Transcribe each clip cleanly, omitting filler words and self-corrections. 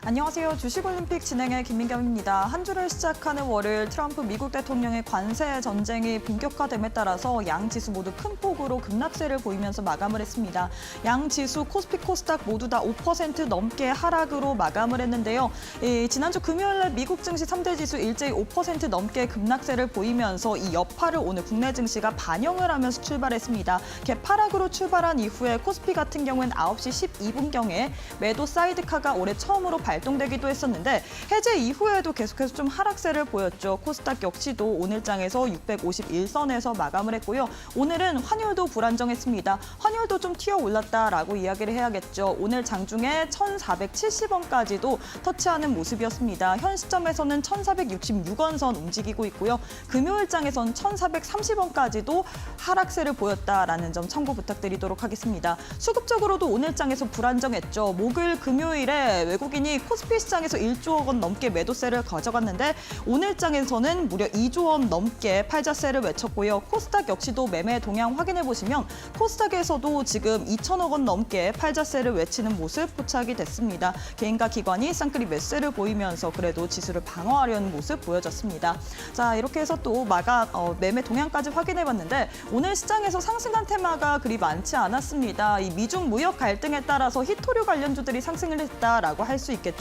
안녕하세요. 주식올림픽 진행의 김민경입니다. 한 주를 시작하는 월요일 트럼프 미국 대통령의 관세 전쟁이 본격화됨에 따라서 양 지수 모두 큰 폭으로 급락세를 보이면서 마감을 했습니다. 양 지수 코스피 코스닥 모두 다 5% 넘게 하락으로 마감을 했는데요. 지난주 금요일날 미국 증시 3대 지수 일제히 5% 넘게 급락세를 보이면서 이 여파를 오늘 국내 증시가 반영을 하면서 출발했습니다. 개파락으로 출발한 이후에 코스피 같은 경우는 9시 12분경에 매도 사이드카가 올해 처음으로 발동되기도 했었는데 해제 이후에도 계속해서 좀 하락세를 보였죠. 코스닥 역시도 오늘장에서 651선에서 마감을 했고요. 오늘은 환율도 불안정했습니다. 환율도 좀 튀어 올랐다라고 이야기를 해야겠죠. 오늘 장중에 1,470원까지도 터치하는 모습이었습니다. 현 시점에서는 1,466원 선 움직이고 있고요. 금요일장에서는 1,430원까지도 하락세를 보였다라는 점 참고 부탁드리도록 하겠습니다. 수급적으로도 오늘장에서 불안정했죠. 목요일, 금요일에 외국인이 코스피 시장에서 1조 원 넘게 매도세를 가져갔는데 오늘장에서는 무려 2조 원 넘게 팔자세를 외쳤고요. 코스닥 역시도 매매 동향 확인해 보시면 코스닥에서도 지금 2천억 원 넘게 팔자세를 외치는 모습 포착이 됐습니다. 개인과 기관이 쌍끌이 매수세를 보이면서 그래도 지수를 방어하려는 모습 보여졌습니다. 자, 이렇게 해서 또 매매 동향까지 확인해 봤는데 오늘 시장에서 상승한 테마가 그리 많지 않았습니다. 이 미중 무역 갈등에 따라서 히토류 관련주들이 상승을 했다라고 할 수 있겠죠.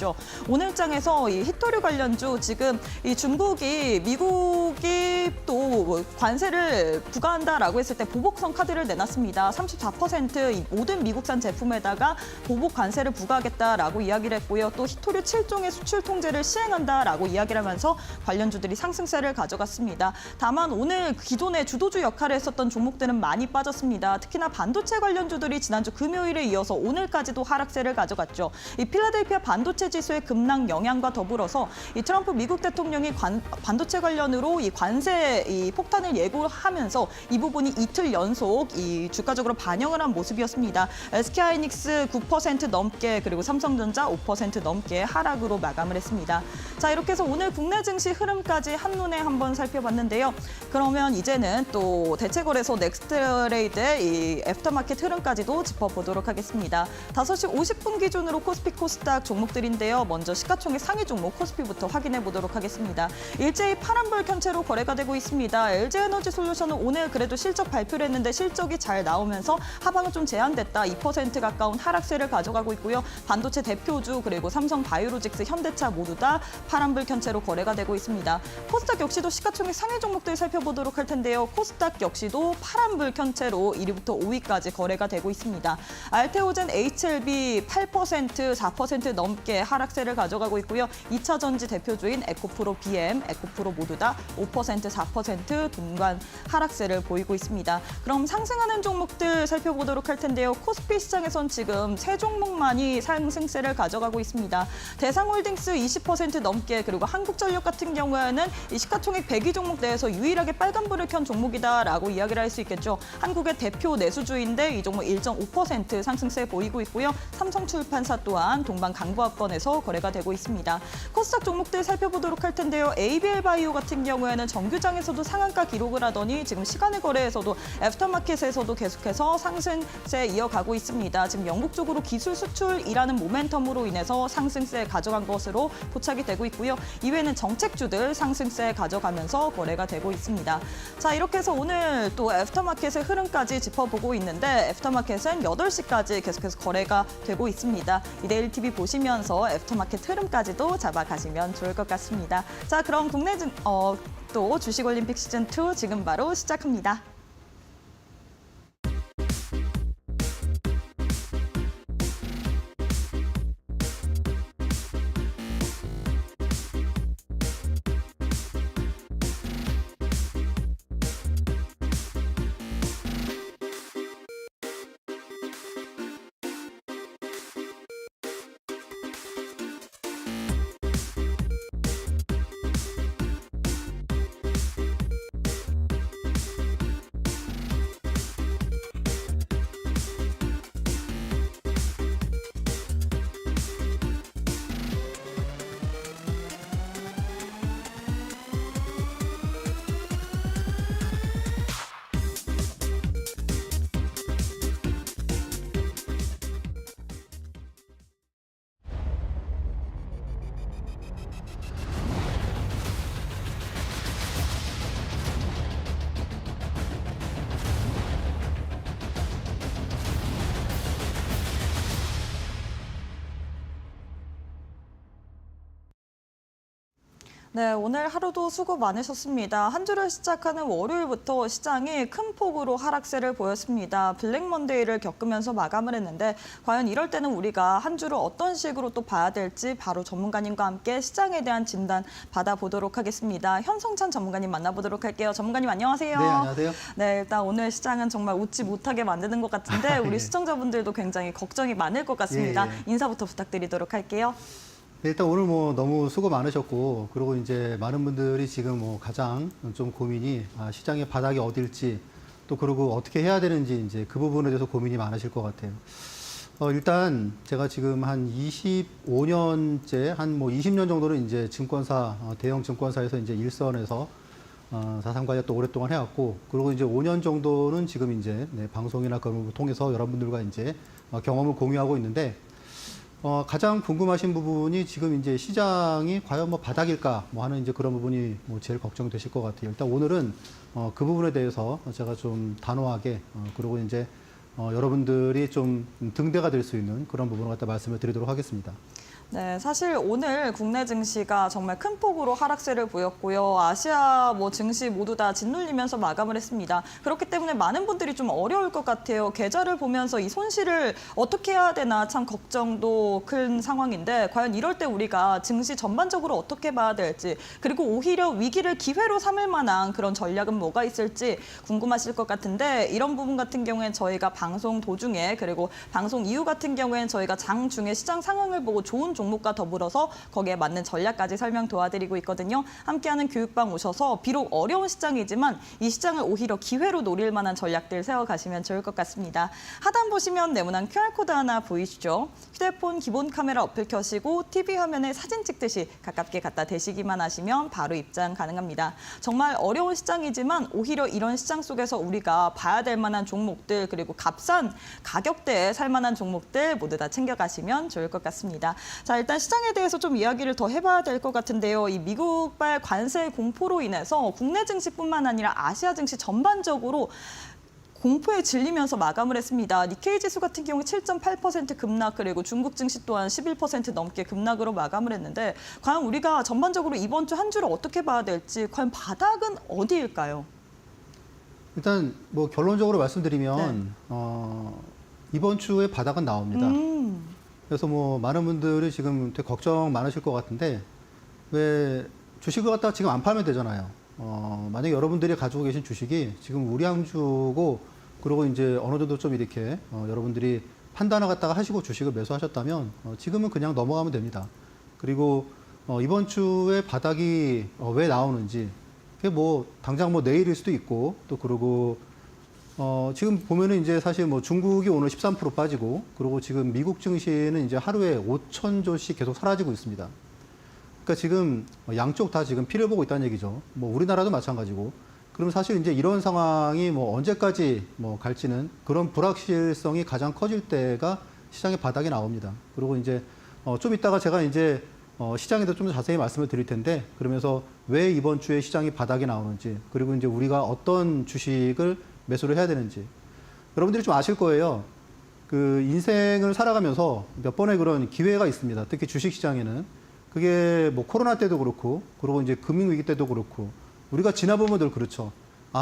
오늘장에서 이 히토류 관련주 지금 이 중국이 미국이 또 관세를 부과한다라고 했을 때 보복성 카드를 내놨습니다. 34% 모든 미국산 제품에다가 보복 관세를 부과하겠다라고 이야기를 했고요. 또 히토류 7종의 수출 통제를 시행한다라고 이야기를 하면서 관련주들이 상승세를 가져갔습니다. 다만 오늘 기존의 주도주 역할을 했었던 종목들은 많이 빠졌습니다. 특히나 반도체 관련주들이 지난주 금요일에 이어서 오늘까지도 하락세를 가져갔죠. 이 필라델피아 반도체 지수의 급락 영향과 더불어서 이 트럼프 미국 대통령이 반도체 관련으로 이 관세 폭탄을 예고하면서 이 부분이 이틀 연속 이 주가적으로 반영을 한 모습이었습니다. SK하이닉스 9% 넘게 그리고 삼성전자 5% 넘게 하락으로 마감을 했습니다. 자, 이렇게 해서 오늘 국내 증시 흐름까지 한눈에 한번 살펴봤는데요. 그러면 이제는 또 대체거래소 넥스트레이드의 이 애프터마켓 흐름까지도 짚어보도록 하겠습니다. 5시 50분 기준으로 코스피 코스닥 종목들인데요. 먼저 시가총액 상위 종목 코스피부터 확인해 보도록 하겠습니다. 일제히 파란불 켠채로 거래가 되고 있습니다. LG에너지솔루션은 오늘 그래도 실적 발표를 했는데 실적이 잘 나오면서 하방은 좀 제한됐다. 2% 가까운 하락세를 가져가고 있고요. 반도체 대표주 그리고 삼성바이오로직스, 현대차 모두 다 파란불 켠채로 거래가 되고 있습니다. 코스닥 역시도 시가총액 상위 종목들 살펴보도록 할 텐데요. 코스닥 역시도 파란불 켠채로 1위부터 5위까지 거래가 되고 있습니다. 알테오젠, HLB 8%, 4% 넘게 하락세를 가져가고 있고요. 2차 전지 대표주인 에코프로, BM, 에코프로 모두 다 5%, 4% 동반 하락세를 보이고 있습니다. 그럼 상승하는 종목들 살펴보도록 할 텐데요. 코스피 시장에선 지금 세 종목만이 상승세를 가져가고 있습니다. 대상홀딩스 20% 넘게 그리고 한국전력 같은 경우에는 이 시가총액 100위 종목 내에서 유일하게 빨간불을 켠 종목이다라고 이야기를 할 수 있겠죠. 한국의 대표 내수주인데 이 종목 1.5% 상승세 보이고 있고요. 삼성출판사 또한 동방강부합권에서 거래가 되고 있습니다. 코스닥 종목들 살펴보도록 할 텐데요. ABL바이오 같은 경우에는 정규장에서도 상한가 기록을 하더니 지금 시간의 거래에서도 애프터마켓에서도 계속해서 상승세 이어가고 있습니다. 지금 영국 쪽으로 기술 수출이라는 모멘텀으로 인해서 상승세 가져간 것으로 포착이 되고 있고요. 이외에는 정책주들 상승세 가져가면서 거래가 되고 있습니다. 자, 이렇게 해서 오늘 또 애프터마켓의 흐름까지 짚어보고 있는데 애프터마켓은 8시까지 계속해서 거래가 되고 있습니다. 이데일리 TV 보시면서 애프터마켓 흐름까지도 잡아가시면 좋을 것 같습니다. 자, 그럼 또 주식올림픽 시즌2 지금 바로 시작합니다. 네, 오늘 하루도 수고 많으셨습니다. 한 주를 시작하는 월요일부터 시장이 큰 폭으로 하락세를 보였습니다. 블랙 먼데이를 겪으면서 마감을 했는데 과연 이럴 때는 우리가 한 주를 어떤 식으로 또 봐야 될지 바로 전문가님과 함께 시장에 대한 진단 받아보도록 하겠습니다. 현성찬 전문가님 만나보도록 할게요. 전문가님 안녕하세요. 네, 안녕하세요. 네, 일단 오늘 시장은 정말 웃지 못하게 만드는 것 같은데 우리 예. 시청자분들도 굉장히 걱정이 많을 것 같습니다. 예, 예. 인사부터 부탁드리도록 할게요. 네, 일단 오늘 뭐 너무 수고 많으셨고, 그리고 이제 많은 분들이 지금 뭐 가장 좀 고민이 시장의 바닥이 어딜지, 또 그리고 어떻게 해야 되는지 이제 그 부분에 대해서 고민이 많으실 것 같아요. 일단 제가 지금 한 25년째, 한 뭐 20년 정도는 이제 증권사, 대형 증권사에서 이제 일선에서 자산 관리 또 오랫동안 해왔고, 그리고 이제 5년 정도는 지금 이제 방송이나 그런 걸 통해서 여러분들과 이제 경험을 공유하고 있는데, 가장 궁금하신 부분이 지금 이제 시장이 과연 뭐 바닥일까 뭐 하는 이제 그런 부분이 뭐 제일 걱정되실 것 같아요. 일단 오늘은 그 부분에 대해서 제가 좀 단호하게 그리고 이제 여러분들이 좀 등대가 될 수 있는 그런 부분을 갖다 말씀을 드리도록 하겠습니다. 네, 사실 오늘 국내 증시가 정말 큰 폭으로 하락세를 보였고요. 아시아 뭐 증시 모두 다 짓눌리면서 마감을 했습니다. 그렇기 때문에 많은 분들이 좀 어려울 것 같아요. 계좌를 보면서 이 손실을 어떻게 해야 되나 참 걱정도 큰 상황인데 과연 이럴 때 우리가 증시 전반적으로 어떻게 봐야 될지 그리고 오히려 위기를 기회로 삼을 만한 그런 전략은 뭐가 있을지 궁금하실 것 같은데 이런 부분 같은 경우엔 저희가 방송 도중에 그리고 방송 이후 같은 경우엔 저희가 장 중에 시장 상황을 보고 좋은 종목과 더불어서 거기에 맞는 전략까지 설명 도와드리고 있거든요. 함께하는 교육방 오셔서 비록 어려운 시장이지만 이 시장을 오히려 기회로 노릴 만한 전략들 세워가시면 좋을 것 같습니다. 하단 보시면 네모난 QR코드 하나 보이시죠? 휴대폰 기본 카메라 어플 켜시고 TV 화면에 사진 찍듯이 가깝게 갖다 대시기만 하시면 바로 입장 가능합니다. 정말 어려운 시장이지만 오히려 이런 시장 속에서 우리가 봐야 될 만한 종목들 그리고 값싼 가격대에 살 만한 종목들 모두 다 챙겨가시면 좋을 것 같습니다. 자, 일단 시장에 대해서 좀 이야기를 더 해봐야 될 것 같은데요. 이 미국발 관세 공포로 인해서 국내 증시뿐만 아니라 아시아 증시 전반적으로 공포에 질리면서 마감을 했습니다. 니케이 지수 같은 경우 7.8% 급락 그리고 중국 증시 또한 11% 넘게 급락으로 마감을 했는데 과연 우리가 전반적으로 이번 주 한 주를 어떻게 봐야 될지 과연 바닥은 어디일까요? 일단 뭐 결론적으로 말씀드리면 이번 주에 바닥은 나옵니다. 그래서 뭐 많은 분들이 지금 되게 걱정 많으실 것 같은데 왜 주식을 갖다가 지금 안 팔면 되잖아요. 만약에 여러분들이 가지고 계신 주식이 지금 우량주고 그리고 이제 어느 정도 좀 이렇게 여러분들이 판단을 갖다가 하시고 주식을 매수하셨다면 지금은 그냥 넘어가면 됩니다. 그리고 이번 주에 바닥이 왜 나오는지 그게 뭐 당장 뭐 내일일 수도 있고 또 그리고 지금 보면은 이제 사실 뭐 중국이 오늘 13% 빠지고 그리고 지금 미국 증시는 이제 하루에 5,000조씩 계속 사라지고 있습니다. 그러니까 지금 양쪽 다 지금 피를 보고 있다는 얘기죠. 뭐 우리나라도 마찬가지고. 그럼 사실 이제 이런 상황이 뭐 언제까지 뭐 갈지는 그런 불확실성이 가장 커질 때가 시장의 바닥이 나옵니다. 그리고 이제 좀 이따가 제가 이제 시장에 대해서 좀 더 자세히 말씀을 드릴 텐데 그러면서 왜 이번 주에 시장이 바닥이 나오는지 그리고 이제 우리가 어떤 주식을 매수를 해야 되는지 여러분들이 좀 아실 거예요. 그 인생을 살아가면서 몇 번의 그런 기회가 있습니다. 특히 주식시장에는 그게 뭐 코로나 때도 그렇고 그리고 이제 금융위기 때도 그렇고 우리가 지나보면 늘 그렇죠.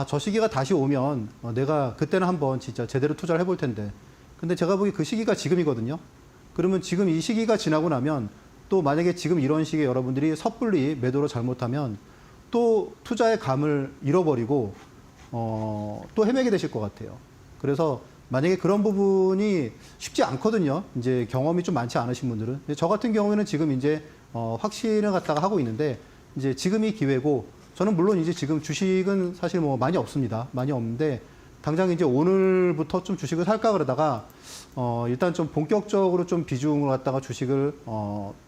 저 시기가 다시 오면 내가 그때는 한번 진짜 제대로 투자를 해볼 텐데 근데 제가 보기 그 시기가 지금이거든요. 그러면 지금 이 시기가 지나고 나면 또 만약에 지금 이런 식의 여러분들이 섣불리 매도를 잘못하면 또 투자의 감을 잃어버리고 또 헤매게 되실 것 같아요. 그래서 만약에 그런 부분이 쉽지 않거든요. 이제 경험이 좀 많지 않으신 분들은. 저 같은 경우에는 지금 이제 확신을 갖다가 하고 있는데 이제 지금이 기회고 저는 물론 이제 지금 주식은 사실 뭐 많이 없습니다. 많이 없는데 당장 이제 오늘부터 좀 주식을 살까 그러다가 일단 좀 본격적으로 좀 비중을 갖다가 주식을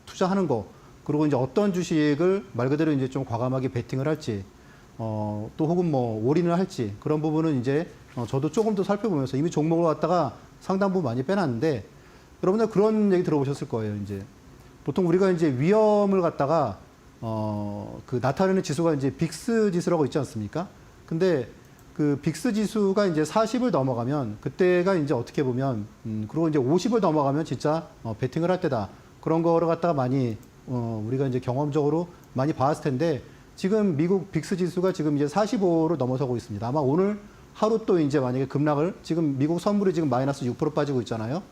투자하는 거 그리고 이제 어떤 주식을 말 그대로 이제 좀 과감하게 베팅을 할지 또 혹은 뭐 올인을 할지 그런 부분은 이제 저도 조금 더 살펴보면서 이미 종목을 갖다가 상당 부분 많이 빼놨는데 여러분들 그런 얘기 들어보셨을 거예요. 이제 보통 우리가 이제 위험을 갖다가 그 나타내는 지수가 이제 빅스 지수라고 있지 않습니까? 근데 그 빅스 지수가 이제 40을 넘어가면 그때가 이제 어떻게 보면 그리고 이제 50을 넘어가면 진짜 베팅을 할 때다. 그런 거를 갖다가 많이 우리가 이제 경험적으로 많이 봐왔을 텐데 지금 미국 빅스 지수가 지금 이제 45를 넘어서고 있습니다. 아마 오늘 하루 또 이제 만약에 급락을 지금 미국 선물이 지금 마이너스 6% 빠지고 있잖아요.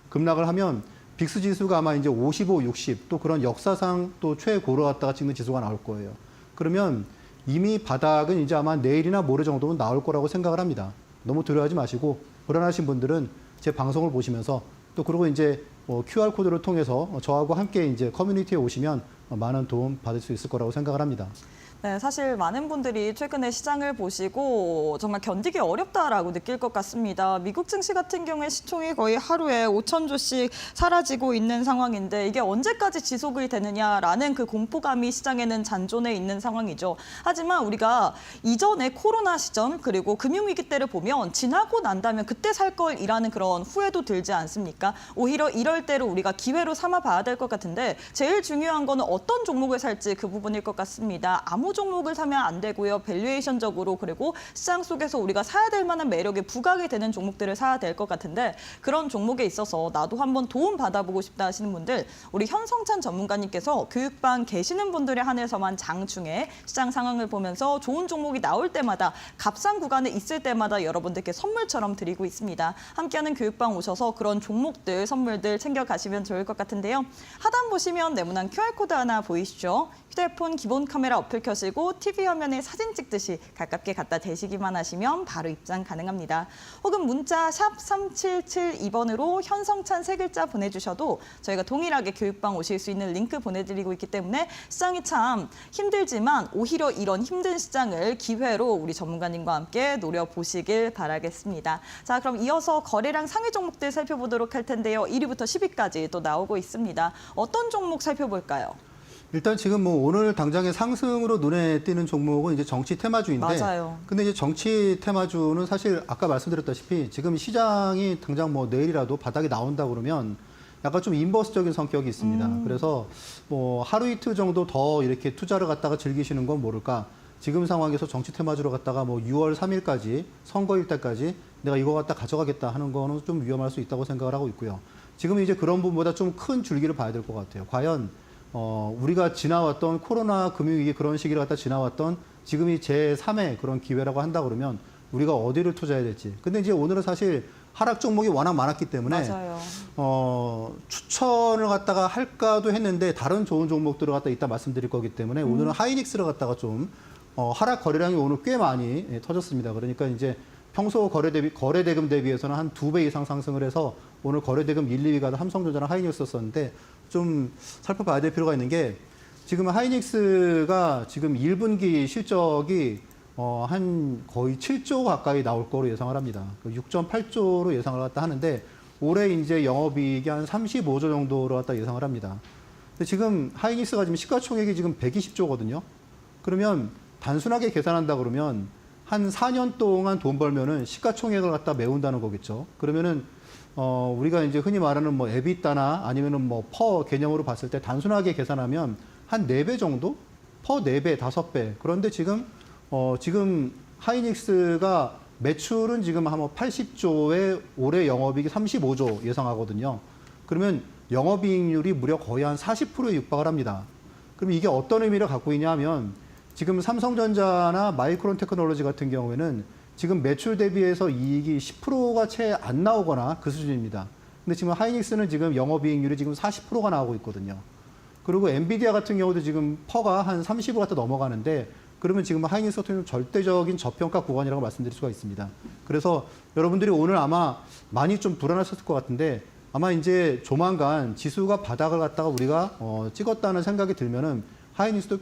급락을 하면 빅스 지수가 아마 이제 55, 60 또 그런 역사상 또 최고로 갔다가 찍는 지수가 나올 거예요. 그러면 이미 바닥은 이제 아마 내일이나 모레 정도는 나올 거라고 생각을 합니다. 너무 두려워하지 마시고 불안하신 분들은 제 방송을 보시면서 또 그리고 이제 QR코드를 통해서 저하고 함께 이제 커뮤니티에 오시면 많은 도움 받을 수 있을 거라고 생각을 합니다. 네, 사실 많은 분들이 최근에 시장을 보시고 정말 견디기 어렵다라고 느낄 것 같습니다. 미국 증시 같은 경우에 시총이 거의 하루에 5,000조씩 사라지고 있는 상황인데 이게 언제까지 지속이 되느냐라는 그 공포감이 시장에는 잔존해 있는 상황이죠. 하지만 우리가 이전에 코로나 시점 그리고 금융위기 때를 보면 지나고 난다면 그때 살 걸이라는 그런 후회도 들지 않습니까? 오히려 이럴 때를 우리가 기회로 삼아봐야 될 것 같은데 제일 중요한 거는 어떤 종목을 살지 그 부분일 것 같습니다. 아무 종목을 사면 안 되고요. 밸류에이션적으로 그리고 시장 속에서 우리가 사야 될 만한 매력에 부각이 되는 종목들을 사야 될 것 같은데 그런 종목에 있어서 나도 한번 도움 받아보고 싶다 하시는 분들 우리 현성찬 전문가님께서 교육방 계시는 분들에 한해서만 장중에 시장 상황을 보면서 좋은 종목이 나올 때마다 값싼 구간에 있을 때마다 여러분들께 선물처럼 드리고 있습니다. 함께하는 교육방 오셔서 그런 종목들, 선물들 챙겨가시면 좋을 것 같은데요. 하단 보시면 네모난 QR코드 하나 보이시죠? 휴대폰 기본 카메라 어플 켜시고 TV 화면에 사진 찍듯이 가깝게 갖다 대시기만 하시면 바로 입장 가능합니다. 혹은 문자 샵 3772번으로 현성찬 세 글자 보내주셔도 저희가 동일하게 교육방 오실 수 있는 링크 보내드리고 있기 때문에 시장이 참 힘들지만 오히려 이런 힘든 시장을 기회로 우리 전문가님과 함께 노려보시길 바라겠습니다. 자, 그럼 이어서 거래량 상위 종목들 살펴보도록 할 텐데요. 1위부터 10위까지 또 나오고 있습니다. 어떤 종목 살펴볼까요? 일단 지금 뭐 오늘 당장의 상승으로 눈에 띄는 종목은 이제 정치 테마주인데. 맞아요. 근데 이제 정치 테마주는 사실 아까 말씀드렸다시피 지금 시장이 당장 뭐 내일이라도 바닥이 나온다 그러면 약간 좀 인버스적인 성격이 있습니다. 그래서 뭐 하루 이틀 정도 더 이렇게 투자를 갖다가 즐기시는 건 모를까. 지금 상황에서 정치 테마주로 갖다가 뭐 6월 3일까지 선거일 때까지 내가 이거 갖다 가져가겠다 하는 거는 좀 위험할 수 있다고 생각을 하고 있고요. 지금 이제 그런 부분보다 좀 큰 줄기를 봐야 될 것 같아요. 과연 우리가 지나왔던 코로나 금융위기 그런 시기를 갖다 지나왔던 지금이 제3의 그런 기회라고 한다 그러면 우리가 어디를 투자해야 될지. 근데 이제 오늘은 사실 하락 종목이 워낙 많았기 때문에 맞아요. 추천을 갖다가 할까도 했는데 다른 좋은 종목들을 갖다 이따 말씀드릴 거기 때문에 오늘은 하이닉스를 갖다가 좀 하락 거래량이 오늘 꽤 많이 터졌습니다. 그러니까 이제 평소 거래대금 대비해서는 한 2배 이상 상승을 해서 오늘 거래대금 1, 2위가 삼성전자랑 하이닉스였었는데 좀 살펴봐야 될 필요가 있는 게 지금 하이닉스가 지금 1분기 실적이 한 거의 7조 가까이 나올 거로 예상을 합니다. 6.8조로 예상을 갖다 하는데 올해 이제 영업이익이 한 35조 정도로 갖다 예상을 합니다. 근데 지금 하이닉스가 지금 시가총액이 지금 120조거든요. 그러면 단순하게 계산한다 그러면 한 4년 동안 돈 벌면은 시가총액을 갖다 메운다는 거겠죠. 그러면은 우리가 이제 흔히 말하는 뭐 에비타나 아니면은 뭐 퍼 개념으로 봤을 때 단순하게 계산하면 한 4배 정도? 퍼 4배, 5배. 그런데 지금 하이닉스가 매출은 지금 한 80조에 올해 영업이익이 35조 예상하거든요. 그러면 영업이익률이 무려 거의 한 40%에 육박을 합니다. 그럼 이게 어떤 의미를 갖고 있냐 하면 지금 삼성전자나 마이크론 테크놀로지 같은 경우에는 지금 매출 대비해서 이익이 10%가 채 안 나오거나 그 수준입니다. 근데 지금 하이닉스는 지금 영업이익률이 지금 40%가 나오고 있거든요. 그리고 엔비디아 같은 경우도 지금 퍼가 한 30을 갖다 넘어가는데 그러면 지금 하이닉스 같은 경우는 절대적인 저평가 구간이라고 말씀드릴 수가 있습니다. 그래서 여러분들이 오늘 아마 많이 좀 불안하셨을 것 같은데 아마 이제 조만간 지수가 바닥을 갖다가 우리가 찍었다는 생각이 들면은 하이닉스도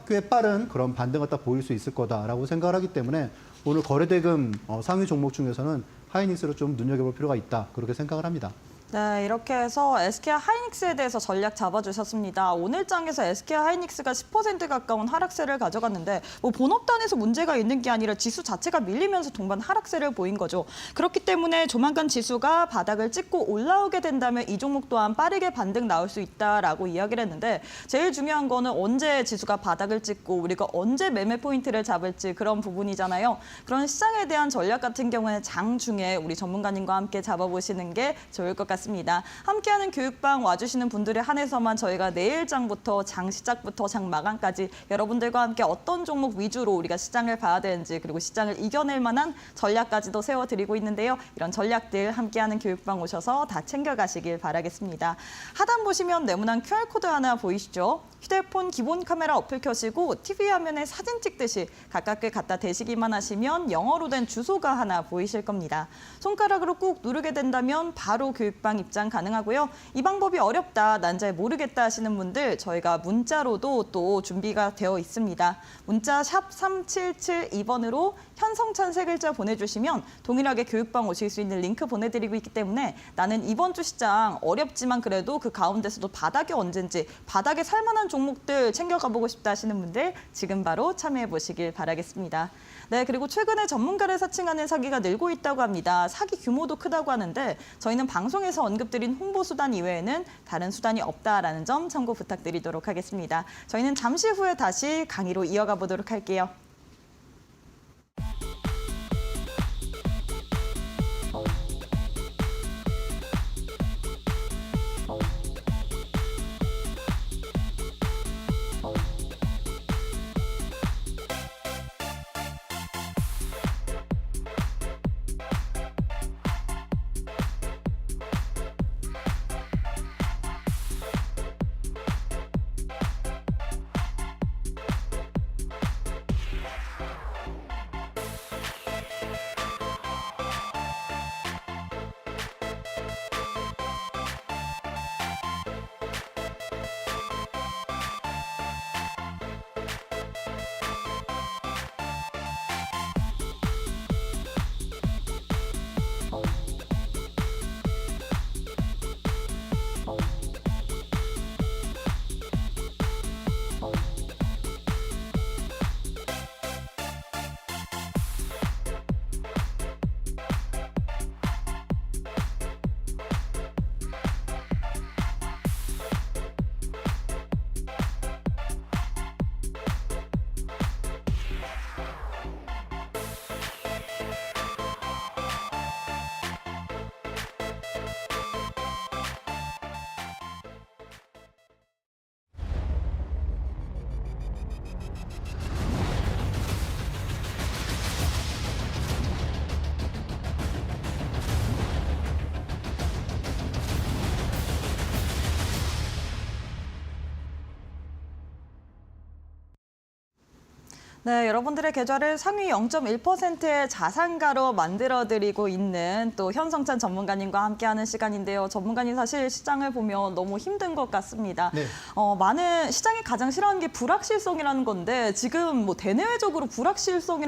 꽤 빠른 그런 반등 갖다 보일 수 있을 거다라고 생각을 하기 때문에 오늘 거래대금 상위 종목 중에서는 하이닉스를 좀 눈여겨볼 필요가 있다. 그렇게 생각을 합니다. 네, 이렇게 해서 SK 하이닉스에 대해서 전략 잡아주셨습니다. 오늘 장에서 SK 하이닉스가 10% 가까운 하락세를 가져갔는데 뭐 본업단에서 문제가 있는 게 아니라 지수 자체가 밀리면서 동반 하락세를 보인 거죠. 그렇기 때문에 조만간 지수가 바닥을 찍고 올라오게 된다면 이 종목 또한 빠르게 반등 나올 수 있다라고 이야기를 했는데 제일 중요한 거는 언제 지수가 바닥을 찍고 우리가 언제 매매 포인트를 잡을지 그런 부분이잖아요. 그런 시장에 대한 전략 같은 경우는 장 중에 우리 전문가님과 함께 잡아보시는 게 좋을 것 같습니다. 바라겠습니다. 함께하는 교육방 와주시는 분들에 한해서만 저희가 내일장부터 장 시작부터 장 마감까지 여러분들과 함께 어떤 종목 위주로 우리가 시장을 봐야 되는지 그리고 시장을 이겨낼 만한 전략까지도 세워드리고 있는데요. 이런 전략들 함께하는 교육방 오셔서 다 챙겨가시길 바라겠습니다. 하단 보시면 네모난 QR코드 하나 보이시죠? 휴대폰 기본 카메라 어플 켜시고 TV 화면에 사진 찍듯이 가깝게 갖다 대시기만 하시면 영어로 된 주소가 하나 보이실 겁니다. 손가락으로 꾹 누르게 된다면 바로 교육방 입장 가능하고요. 이 방법이 어렵다, 난 잘 모르겠다 하시는 분들 저희가 문자로도 또 준비가 되어 있습니다. 문자 샵 3772번으로 현성찬 세 글자 보내주시면 동일하게 교육방 오실 수 있는 링크 보내드리고 있기 때문에 나는 이번 주 시장 어렵지만 그래도 그 가운데서도 바닥이 언젠지 바닥에 살만한 종목들 챙겨가 보고 싶다 하시는 분들 지금 바로 참여해 보시길 바라겠습니다. 네, 그리고 최근에 전문가를 사칭하는 사기가 늘고 있다고 합니다. 사기 규모도 크다고 하는데 저희는 방송에서 언급드린 홍보 수단 이외에는 다른 수단이 없다라는 점 참고 부탁드리도록 하겠습니다. 저희는 잠시 후에 다시 강의로 이어가 보도록 할게요. 네, 여러분들의 계좌를 상위 0.1%의 자산가로 만들어드리고 있는 또 현성찬 전문가님과 함께하는 시간인데요. 전문가님 사실 시장을 보면 너무 힘든 것 같습니다. 네. 많은 시장이 가장 싫어하는 게 불확실성이라는 건데 지금 뭐 대내외적으로 불확실성은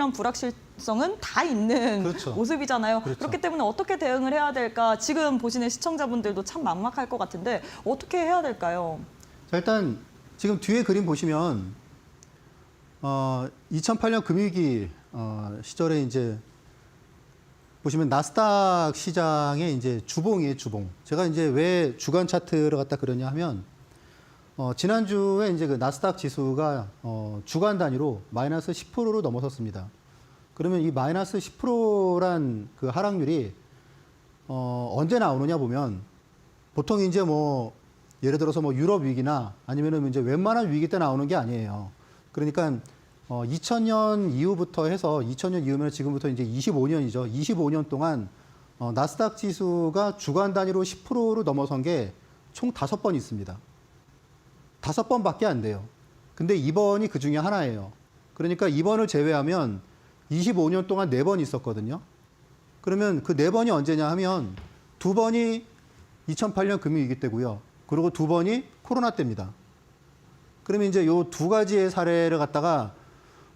다 있는 그렇죠. 모습이잖아요. 그렇죠. 그렇기 때문에 어떻게 대응을 해야 될까? 지금 보시는 시청자분들도 참 막막할 것 같은데 어떻게 해야 될까요? 자, 일단 지금 뒤에 그림 보시면 2008년 금융위기 시절에 이제 보시면 나스닥 시장의 이제 주봉이에요, 주봉. 제가 이제 왜 주간 차트를 갖다 그러냐 하면 지난주에 이제 그 나스닥 지수가 주간 단위로 마이너스 10%로 넘어섰습니다. 그러면 이 마이너스 10%란 그 하락률이 언제 나오느냐 보면 보통 이제 뭐 예를 들어서 뭐 유럽 위기나 아니면은 이제 웬만한 위기 때 나오는 게 아니에요. 그러니까 2000년 이후부터 해서 2000년 이후면 지금부터 이제 25년이죠. 25년 동안 나스닥 지수가 주간 단위로 10%로 넘어선 게 총 5번 있습니다. 5번밖에 안 돼요. 근데 이번이 그 중에 하나예요. 그러니까 이번을 제외하면 25년 동안 4번 있었거든요. 그러면 그 4번이 언제냐 하면 2번이 2008년 금융위기 때고요. 그리고 2번이 코로나 때입니다. 그러면 이제 요 2가지의 사례를 갖다가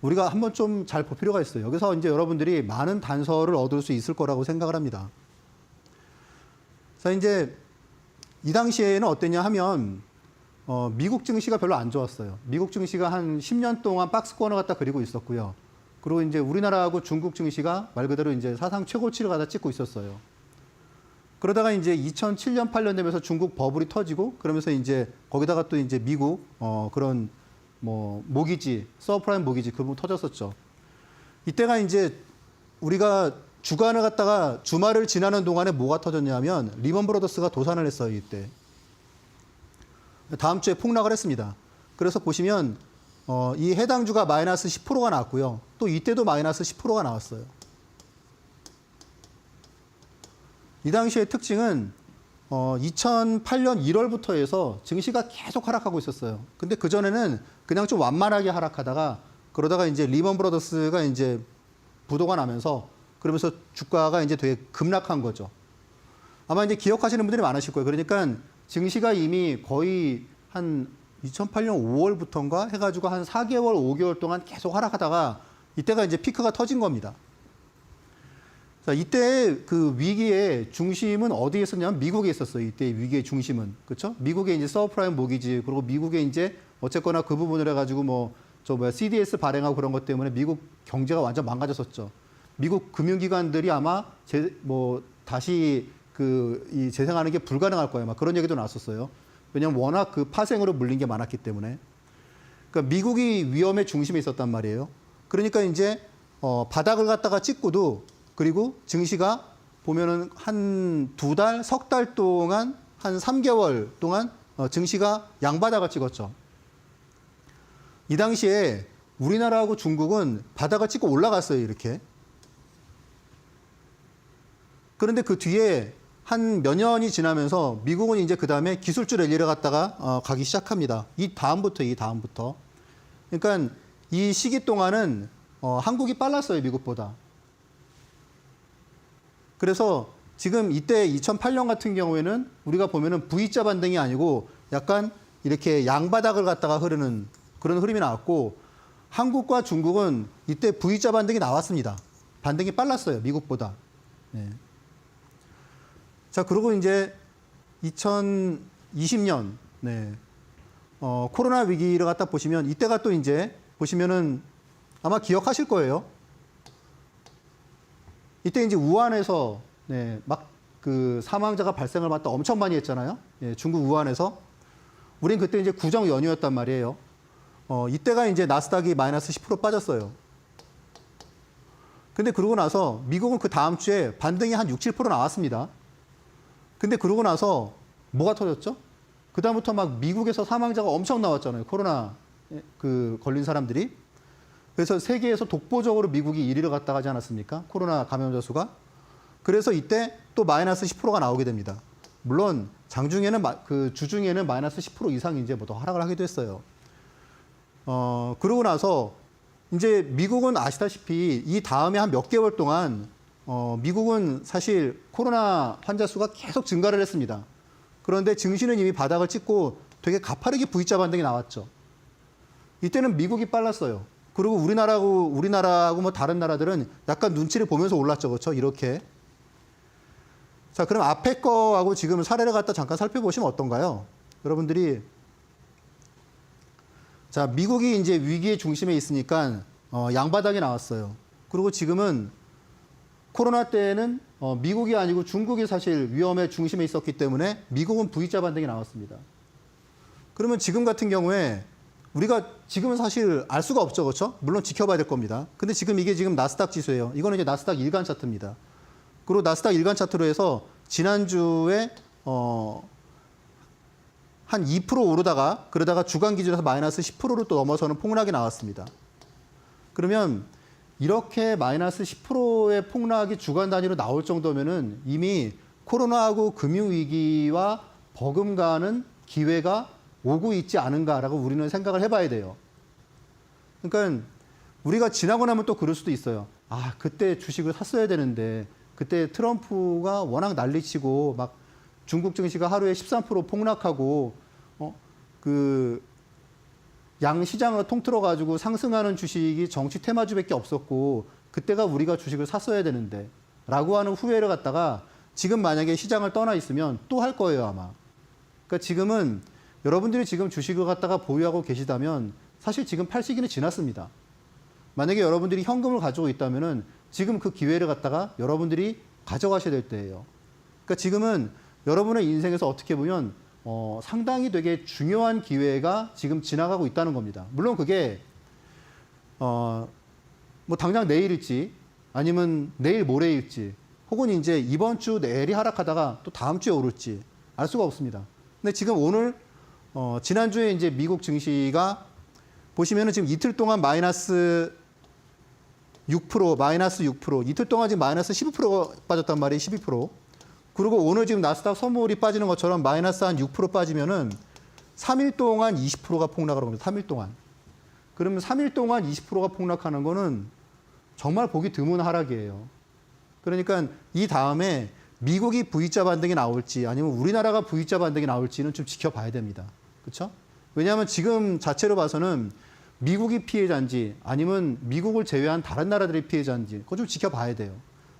우리가 한번 좀 잘 볼 필요가 있어요. 여기서 이제 여러분들이 많은 단서를 얻을 수 있을 거라고 생각을 합니다. 자, 이제 이 당시에는 어땠냐 하면 미국 증시가 별로 안 좋았어요. 미국 증시가 한 10년 동안 박스권을 갖다 그리고 있었고요. 그리고 이제 우리나라하고 중국 증시가 말 그대로 이제 사상 최고치를 갖다 찍고 있었어요. 그러다가 이제 2007년, 8년 되면서 중국 버블이 터지고 그러면서 이제 거기다가 또 이제 미국 그런 뭐 모기지, 서프라임 모기지 그 부분 터졌었죠. 이때가 이제 우리가 주간을 갖다가 주말을 지나는 동안에 뭐가 터졌냐면 리먼 브러더스가 도산을 했어요. 이때. 다음 주에 폭락을 했습니다. 그래서 보시면 이 해당 주가 마이너스 10%가 나왔고요. 또 이때도 마이너스 10%가 나왔어요. 이 당시의 특징은 2008년 1월부터 해서 증시가 계속 하락하고 있었어요. 근데 그전에는 그냥 좀 완만하게 하락하다가 그러다가 이제 리먼 브러더스가 이제 부도가 나면서 그러면서 주가가 이제 되게 급락한 거죠. 아마 이제 기억하시는 분들이 많으실 거예요. 그러니까 증시가 이미 거의 한 2008년 5월부터인가 해가지고 한 4개월, 5개월 동안 계속 하락하다가 이때가 이제 피크가 터진 겁니다. 자, 이때 그 위기의 중심은 어디에 있었냐면 미국에 있었어요. 이때 위기의 중심은. 그렇죠? 미국의 이제 서브프라임 모기지, 그리고 미국의 이제 어쨌거나 그 부분을 해가지고 CDS 발행하고 그런 것 때문에 미국 경제가 완전 망가졌었죠. 미국 금융기관들이 아마 다시 이 재생하는 게 불가능할 거예요. 막 그런 얘기도 나왔었어요. 왜냐하면 워낙 그 파생으로 물린 게 많았기 때문에. 그러니까 미국이 위험의 중심에 있었단 말이에요. 그러니까 이제 바닥을 갖다가 찍고도 그리고 증시가 보면은 한 2달, 석 달 동안 한 3개월 동안 증시가 양바닥을 찍었죠. 이 당시에 우리나라하고 중국은 바닥을 찍고 올라갔어요, 이렇게. 그런데 그 뒤에 한 몇 년이 지나면서 미국은 이제 그 다음에 기술주 랠리를 갖다가 가기 시작합니다. 이 다음부터. 그러니까 이 시기 동안은 한국이 빨랐어요, 미국보다. 그래서 지금 이때 2008년 같은 경우에는 우리가 보면은 V자 반등이 아니고 약간 이렇게 양바닥을 갖다가 흐르는 그런 흐름이 나왔고 한국과 중국은 이때 V자 반등이 나왔습니다. 반등이 빨랐어요, 미국보다. 네. 자, 그리고 이제 2020년, 네. 코로나 위기를 갖다 보시면 이때가 또 이제 보시면은 아마 기억하실 거예요. 이때 이제 우한에서 네, 막 그 사망자가 발생을 맞다 엄청 많이 했잖아요. 예, 중국 우한에서. 우린 그때 이제 구정 연휴였단 말이에요. 이때가 이제 나스닥이 마이너스 10% 빠졌어요. 근데 그러고 나서 미국은 그 다음 주에 반등이 한 6, 7% 나왔습니다. 근데 그러고 나서 뭐가 터졌죠? 그다음부터 막 미국에서 사망자가 엄청 나왔잖아요. 코로나 걸린 사람들이. 그래서 세계에서 독보적으로 미국이 1위를 갖다 가지 않았습니까? 코로나 감염자 수가. 그래서 이때 또 마이너스 10%가 나오게 됩니다. 물론 장중에는 주중에는 마이너스 10% 이상 이제 더 하락을 하기도 했어요. 그러고 나서 이제 미국은 아시다시피 이 다음에 한 몇 개월 동안 미국은 사실 코로나 환자 수가 계속 증가를 했습니다. 그런데 증시는 이미 바닥을 찍고 되게 가파르게 V자 반등이 나왔죠. 이때는 미국이 빨랐어요. 그리고 우리나라하고 뭐 다른 나라들은 약간 눈치를 보면서 올랐죠. 그렇죠? 이렇게. 자, 그럼 앞에 거하고 지금 사례를 갖다 잠깐 살펴보시면 어떤가요? 여러분들이 자, 미국이 이제 위기의 중심에 있으니까 양바닥이 나왔어요. 그리고 지금은 코로나 때에는 미국이 아니고 중국이 사실 위험의 중심에 있었기 때문에 미국은 V자 반등이 나왔습니다. 그러면 지금 같은 경우에 우리가 지금은 사실 알 수가 없죠. 그렇죠? 물론 지켜봐야 될 겁니다. 근데 지금 이게 지금 나스닥 지수예요. 이거는 이제 나스닥 일간 차트입니다. 그리고 나스닥 일간 차트로 해서 지난주에 한 2% 오르다가 그러다가 주간 기준에서 마이너스 10%로 또 넘어서는 폭락이 나왔습니다. 그러면 이렇게 마이너스 10%의 폭락이 주간 단위로 나올 정도면은 이미 코로나하고 금융위기와 버금가는 기회가 오고 있지 않은가라고 우리는 생각을 해봐야 돼요. 그러니까 우리가 지나고 나면 또 그럴 수도 있어요. 아, 그때 주식을 샀어야 되는데 그때 트럼프가 워낙 난리치고 막 중국 증시가 하루에 13% 폭락하고 양 시장을 통틀어 가지고 상승하는 주식이 정치 테마주밖에 없었고 그때가 우리가 주식을 샀어야 되는데 라고 하는 후회를 갖다가 지금 만약에 시장을 떠나 있으면 또 할 거예요, 아마. 그러니까 지금은 여러분들이 지금 주식을 갖다가 보유하고 계시다면 사실 지금 팔 시기는 지났습니다. 만약에 여러분들이 현금을 가지고 있다면은 지금 그 기회를 갖다가 여러분들이 가져가셔야 될 때예요. 그러니까 지금은 여러분의 인생에서 어떻게 보면 상당히 되게 중요한 기회가 지금 지나가고 있다는 겁니다. 물론 그게 뭐 당장 내일일지 아니면 내일 모레일지, 혹은 이제 이번 주 내일이 하락하다가 또 다음 주에 오를지 알 수가 없습니다. 근데 지금 오늘 지난주에 이제 미국 증시가 보시면은 지금 이틀 동안 마이너스 6%, 이틀 동안 지금 마이너스 12% 빠졌단 말이에요. 12%. 그리고 오늘 지금 나스닥 선물이 빠지는 것처럼 마이너스 한 6% 빠지면은 3일 동안 20%가 폭락을 합니다. 3일 동안. 그러면 3일 동안 20%가 폭락하는 거는 정말 보기 드문 하락이에요. 그러니까 이 다음에 미국이 V자 반등이 나올지 아니면 우리나라가 V자 반등이 나올지는 좀 지켜봐야 됩니다. 그렇죠? 왜냐하면 지금 자체로 봐서는 미국이 피해자인지 아니면 미국을 제외한 다른 나라들이 피해자인지 그거 좀 지켜봐야 돼요.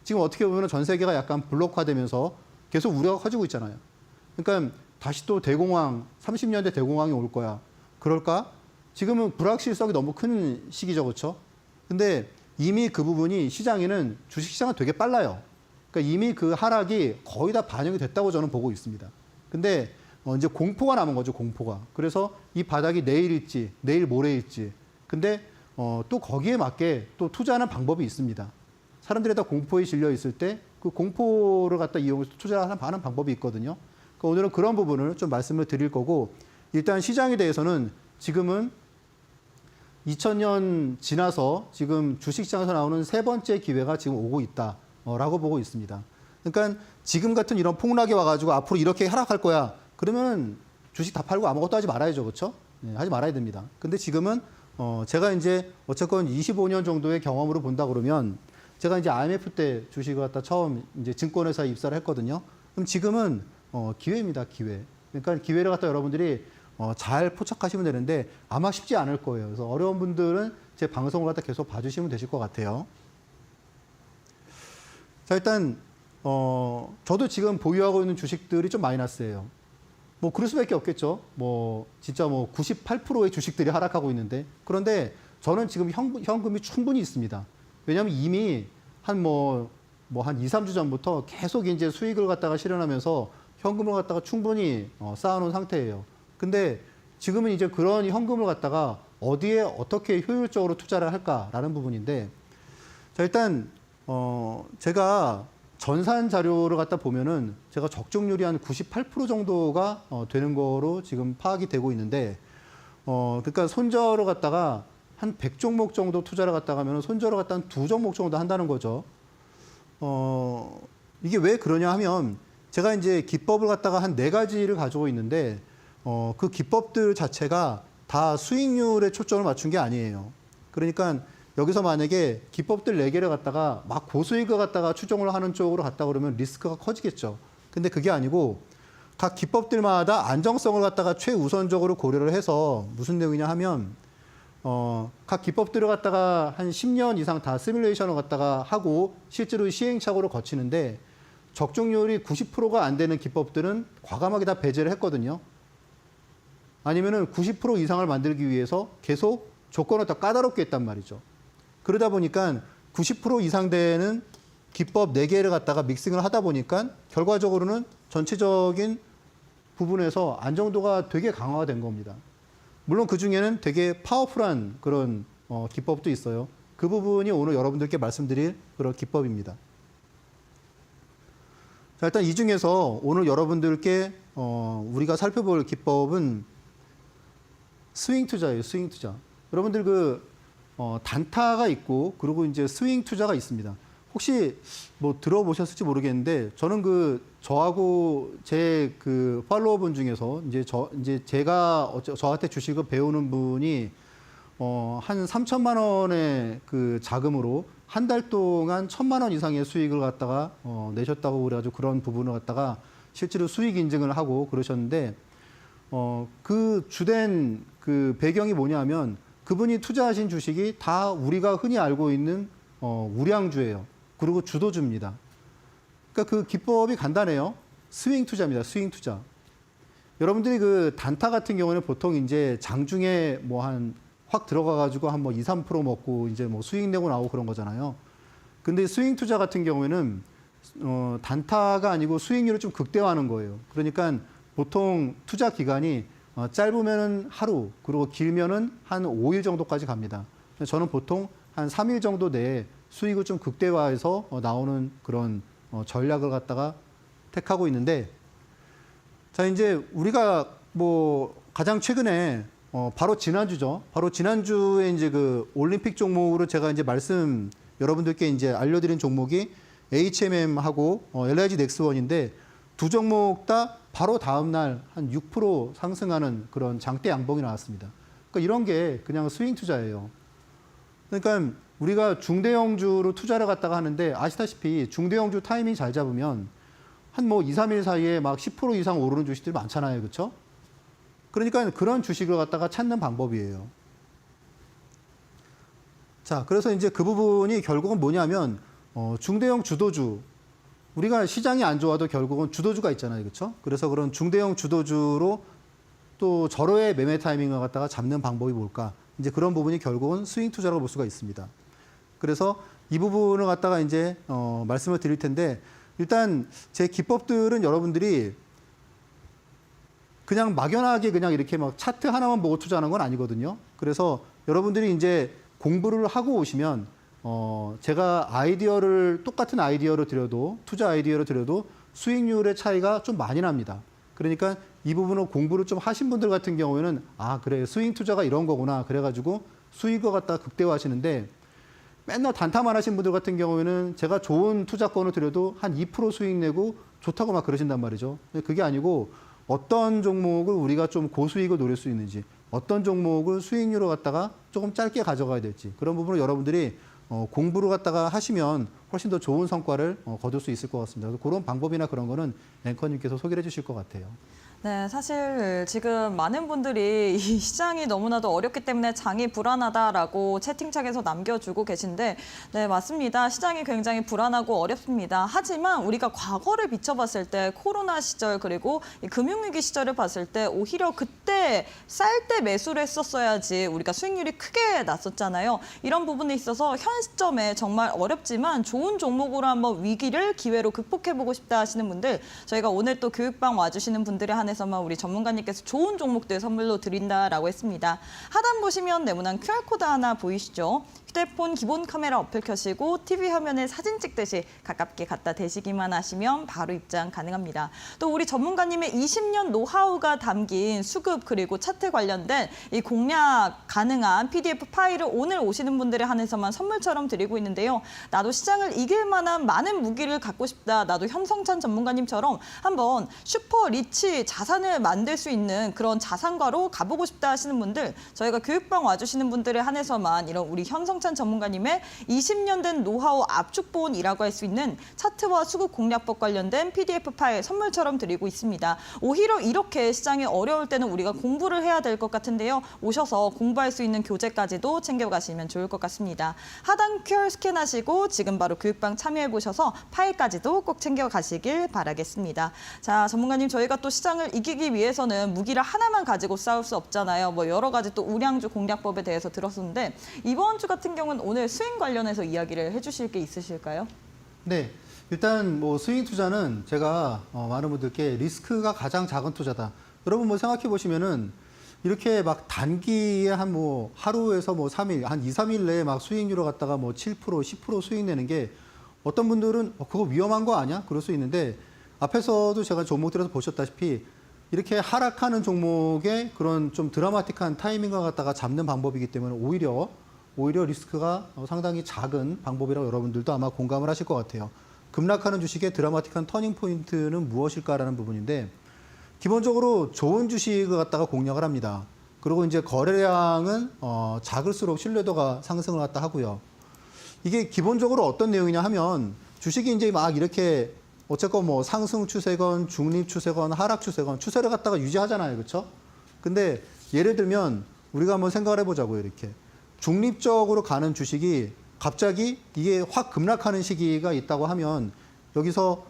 지금 어떻게 보면 전 세계가 약간 블록화되면서 계속 우려가 커지고 있잖아요. 그러니까 다시 또 대공황, 30년대 대공황이 올 거야. 그럴까? 지금은 불확실성이 너무 큰 시기죠. 그렇죠? 근데 이미 그 부분이 시장에는 주식시장은 되게 빨라요. 그러니까 이미 그 하락이 거의 다 반영이 됐다고 저는 보고 있습니다. 근데 이제 공포가 남은 거죠, 공포가. 그래서 이 바닥이 내일일지, 내일 모레일지. 근데 또 거기에 맞게 또 투자하는 방법이 있습니다. 사람들이 다 공포에 질려 있을 때 그 공포를 갖다 이용해서 투자하는 방법이 있거든요. 그러니까 오늘은 그런 부분을 좀 말씀을 드릴 거고, 일단 시장에 대해서는 지금은 2000년 지나서 지금 주식시장에서 나오는 세 번째 기회가 지금 오고 있다라고 보고 있습니다. 그러니까 지금 같은 이런 폭락이 와가지고 앞으로 이렇게 하락할 거야. 그러면 주식 다 팔고 아무것도 하지 말아야죠. 그렇죠? 네, 하지 말아야 됩니다. 근데 지금은 제가 이제 어쨌건 25년 정도의 경험으로 본다 그러면 제가 이제 IMF 때 주식을 갖다 처음 이제 증권회사에 입사를 했거든요. 그럼 지금은 기회입니다. 기회. 그러니까 기회를 갖다 여러분들이 잘 포착하시면 되는데 아마 쉽지 않을 거예요. 그래서 어려운 분들은 제 방송을 갖다 계속 봐주시면 되실 것 같아요. 자, 일단 저도 지금 보유하고 있는 주식들이 좀 마이너스예요. 뭐 그럴 수밖에 없겠죠. 뭐 진짜 뭐 98%의 주식들이 하락하고 있는데, 그런데 저는 지금 현금이 충분히 있습니다. 왜냐하면 이미 한 2, 3주 전부터 계속 이제 수익을 갖다가 실현하면서 현금을 갖다가 충분히 쌓아놓은 상태예요. 근데 지금은 이제 그런 현금을 갖다가 어디에 어떻게 효율적으로 투자를 할까라는 부분인데, 자, 일단 제가 전산 자료를 갖다 보면은 제가 적중률이 한 98% 정도가 되는 거로 지금 파악이 되고 있는데, 그러니까 손절을 갖다가 한 100종목 정도 투자를 갖다가 하면 손절을 갖다 한 2종목 정도 한다는 거죠. 이게 왜 그러냐 하면 제가 이제 기법을 갖다가 한 4가지를 가지고 있는데, 그 기법들 자체가 다 수익률에 초점을 맞춘 게 아니에요. 그러니까 여기서 만약에 기법들 4개를 갖다가 막 고수익을 갖다가 추정을 하는 쪽으로 갔다 그러면 리스크가 커지겠죠. 근데 그게 아니고 각 기법들마다 안정성을 갖다가 최우선적으로 고려를 해서 무슨 내용이냐 하면 각 기법들을 갖다가 한 10년 이상 다 시뮬레이션을 갖다가 하고 실제로 시행착오를 거치는데 적중률이 90%가 안 되는 기법들은 과감하게 다 배제를 했거든요. 아니면은 90% 이상을 만들기 위해서 계속 조건을 더 까다롭게 했단 말이죠. 그러다 보니까 90% 이상 되는 기법 4개를 갖다가 믹싱을 하다 보니까 결과적으로는 전체적인 부분에서 안정도가 되게 강화가 된 겁니다. 물론 그 중에는 되게 파워풀한 그런 기법도 있어요. 그 부분이 오늘 여러분들께 말씀드릴 그런 기법입니다. 자, 일단 이 중에서 오늘 여러분들께 우리가 살펴볼 기법은 스윙 투자예요. 스윙 투자. 여러분들 단타가 있고 그리고 이제 스윙 투자가 있습니다. 혹시 뭐 들어보셨을지 모르겠는데 저는 저하고 제 팔로워분 중에서 이제 제가 저한테 주식을 배우는 분이 한 3천만 원의 그 자금으로 한 달 동안 1,000만 원 이상의 수익을 갖다가 내셨다고 그래가지고 그런 부분을 갖다가 실제로 수익 인증을 하고 그러셨는데 그 주된 그 배경이 뭐냐면 그분이 투자하신 주식이 다 우리가 흔히 알고 있는 우량주예요. 그리고 주도주입니다. 그러니까 그 기법이 간단해요. 스윙 투자입니다. 스윙 투자. 여러분들이 그 단타 같은 경우는 보통 이제 장중에 확 들어가가지고 한 2, 3% 먹고 이제 수익 내고 나오고 그런 거잖아요. 근데 스윙 투자 같은 경우에는 단타가 아니고 수익률을 좀 극대화하는 거예요. 그러니까 보통 투자 기간이 짧으면은 하루, 그리고 길면은 한 5일 정도까지 갑니다. 저는 보통 한 3일 정도 내에 수익을 좀 극대화해서 나오는 그런 전략을 갖다가 택하고 있는데, 자, 이제 우리가 뭐 가장 최근에 바로 지난주죠. 바로 지난주에 이제 그 올림픽 종목으로 제가 이제 여러분들께 이제 알려드린 종목이 HMM하고 LIG 넥스원인데, 두 종목 다 바로 다음 날 한 6% 상승하는 그런 장대 양봉이 나왔습니다. 그러니까 이런 게 그냥 스윙 투자예요. 그러니까 우리가 중대형주로 투자를 갖다가 하는데, 아시다시피 중대형주 타이밍 잘 잡으면 한 뭐 2, 3일 사이에 막 10% 이상 오르는 주식들이 많잖아요. 그렇죠? 그러니까 그런 주식을 갖다가 찾는 방법이에요. 자, 그래서 이제 그 부분이 결국은 뭐냐면 중대형 주도주, 우리가 시장이 안 좋아도 결국은 주도주가 있잖아요. 그렇죠? 그래서 그런 중대형 주도주로 또 절호의 매매 타이밍을 갖다가 잡는 방법이 뭘까? 이제 그런 부분이 결국은 스윙 투자라고 볼 수가 있습니다. 그래서 이 부분을 갖다가 이제 말씀을 드릴 텐데, 일단 제 기법들은 여러분들이 그냥 막연하게 그냥 이렇게 막 차트 하나만 보고 투자하는 건 아니거든요. 그래서 여러분들이 이제 공부를 하고 오시면 제가 똑같은 아이디어를 드려도, 투자 아이디어를 드려도 수익률의 차이가 좀 많이 납니다. 그러니까 이 부분을 공부를 좀 하신 분들 같은 경우에는 그래, 스윙 투자가 이런 거구나. 그래가지고 수익을 갖다가 극대화하시는데, 맨날 단타만 하신 분들 같은 경우에는 제가 좋은 투자권을 드려도 한 2% 수익 내고 좋다고 막 그러신단 말이죠. 그게 아니고 어떤 종목을 우리가 좀 고수익을 노릴 수 있는지, 어떤 종목을 수익률을 갖다가 조금 짧게 가져가야 될지, 그런 부분을 여러분들이 공부를 갖다가 하시면 훨씬 더 좋은 성과를 거둘 수 있을 것 같습니다. 그래서 그런 방법이나 그런 거는 앵커님께서 소개를 해주실 것 같아요. 네, 사실 지금 많은 분들이 이 시장이 너무나도 어렵기 때문에 장이 불안하다라고 채팅창에서 남겨주고 계신데, 네, 맞습니다. 시장이 굉장히 불안하고 어렵습니다. 하지만 우리가 과거를 비춰봤을 때 코로나 시절 그리고 이 금융위기 시절을 봤을 때 오히려 그때 쌀 때 매수를 했었어야지 우리가 수익률이 크게 났었잖아요. 이런 부분에 있어서 현 시점에 정말 어렵지만 좋은 종목으로 한번 위기를 기회로 극복해보고 싶다 하시는 분들, 저희가 오늘 또 교육방 와주시는 분들의 한해서만 우리 전문가님께서 좋은 종목들 선물로 드린다라고 했습니다. 하단 보시면 네모난 QR코드 하나 보이시죠? 휴대폰 기본 카메라 어플 켜시고 TV 화면에 사진 찍듯이 가깝게 갖다 대시기만 하시면 바로 입장 가능합니다. 또 우리 전문가님의 20년 노하우가 담긴 수급 그리고 차트 관련된 이 공략 가능한 PDF 파일을 오늘 오시는 분들에 한해서만 선물처럼 드리고 있는데요. 나도 시장을 이길 만한 많은 무기를 갖고 싶다. 나도 현성찬 전문가님처럼 한번 슈퍼 리치 자산을 만들 수 있는 그런 자산가로 가보고 싶다 하시는 분들, 저희가 교육방 와주시는 분들에 한해서만 이런 우리 현성찬 전문가님의 20년 된 노하우 압축본이라고 할 수 있는 차트와 수급 공략법 관련된 PDF 파일 선물처럼 드리고 있습니다. 오히려 이렇게 시장이 어려울 때는 우리가 공부를 해야 될 것 같은데요. 오셔서 공부할 수 있는 교재까지도 챙겨가시면 좋을 것 같습니다. 하단 QR 스캔하시고 지금 바로 교육방 참여해보셔서 파일까지도 꼭 챙겨가시길 바라겠습니다. 자, 전문가님, 저희가 또 시장을 이기기 위해서는 무기를 하나만 가지고 싸울 수 없잖아요. 뭐 여러 가지 또 우량주 공략법에 대해서 들었었는데, 이번 주 같은 경우는 오늘 스윙 관련해서 이야기를 해주실 게 있으실까요? 네, 일단 뭐 스윙 투자는 제가 많은 분들께 리스크가 가장 작은 투자다. 여러분 뭐 생각해 보시면은 이렇게 막 단기에 한 뭐 하루에서 뭐 3일, 한 2, 3일 내에 막 수익률을 갖다가 뭐 7%, 10% 수익 내는 게, 어떤 분들은 그거 위험한 거 아니야? 그럴 수 있는데, 앞에서도 제가 종목들에서 보셨다시피 이렇게 하락하는 종목의 그런 좀 드라마틱한 타이밍을 갖다가 잡는 방법이기 때문에 오히려 리스크가 상당히 작은 방법이라고 여러분들도 아마 공감을 하실 것 같아요. 급락하는 주식의 드라마틱한 터닝 포인트는 무엇일까라는 부분인데, 기본적으로 좋은 주식을 갖다가 공략을 합니다. 그리고 이제 거래량은 작을수록 신뢰도가 상승을 갖다 하고요. 이게 기본적으로 어떤 내용이냐 하면, 주식이 이제 막 이렇게 어쨌건 뭐 상승 추세건 중립 추세건 하락 추세건 추세를 갖다가 유지하잖아요. 그렇죠? 근데 예를 들면 우리가 한번 생각을 해보자고요. 이렇게 중립적으로 가는 주식이 갑자기 이게 확 급락하는 시기가 있다고 하면, 여기서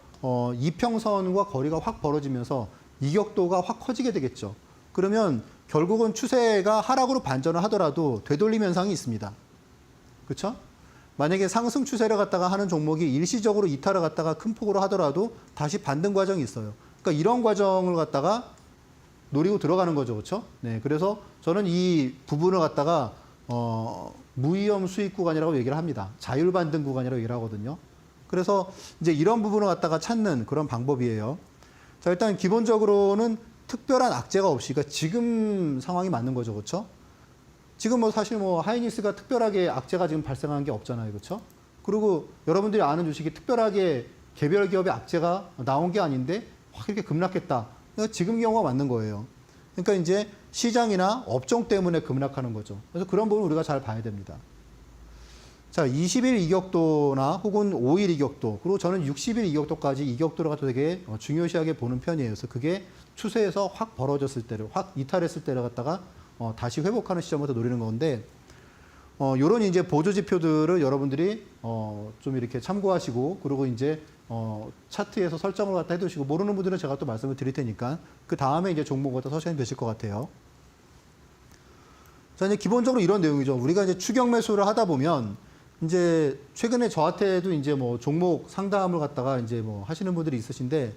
이평선과 거리가 확 벌어지면서 이격도가 확 커지게 되겠죠. 그러면 결국은 추세가 하락으로 반전을 하더라도 되돌림 현상이 있습니다. 그렇죠? 만약에 상승 추세를 갖다가 하는 종목이 일시적으로 이탈을 갖다가 큰 폭으로 하더라도 다시 반등 과정이 있어요. 그러니까 이런 과정을 갖다가 노리고 들어가는 거죠. 그렇죠? 네, 그래서 저는 이 부분을 갖다가 무위험 수익 구간이라고 얘기를 합니다. 자율반등 구간이라고 얘기를 하거든요. 그래서 이제 이런 부분을 갖다가 찾는 그런 방법이에요. 자, 일단 기본적으로는 특별한 악재가 없이, 그러니까 지금 상황이 맞는 거죠. 그렇죠? 지금 뭐 사실 뭐 하이닉스가 특별하게 악재가 지금 발생한 게 없잖아요. 그렇죠? 그리고 여러분들이 아는 주식이 특별하게 개별 기업의 악재가 나온 게 아닌데 확 이렇게 급락했다. 그러니까 지금 경우가 맞는 거예요. 그러니까 이제 시장이나 업종 때문에 급락하는 거죠. 그래서 그런 부분 우리가 잘 봐야 됩니다. 자, 20일 이격도나 혹은 5일 이격도, 그리고 저는 60일 이격도까지 이격도를 갖다 되게 중요시하게 보는 편이에요. 그래서 그게 추세에서 확 벌어졌을 때를, 확 이탈했을 때를 갖다가 다시 회복하는 시점부터 노리는 건데, 요런 이제 보조 지표들을 여러분들이 좀 이렇게 참고하시고, 그리고 이제 차트에서 설정을 갖다 해두시고, 모르는 분들은 제가 또 말씀을 드릴 테니까 그 다음에 이제 종목을 갖다 서시면 되실 것 같아요. 자, 이제 기본적으로 이런 내용이죠. 우리가 이제 추격 매수를 하다 보면 이제 최근에 저한테도 이제 뭐 종목 상담을 갖다가 이제 뭐 하시는 분들이 있으신데,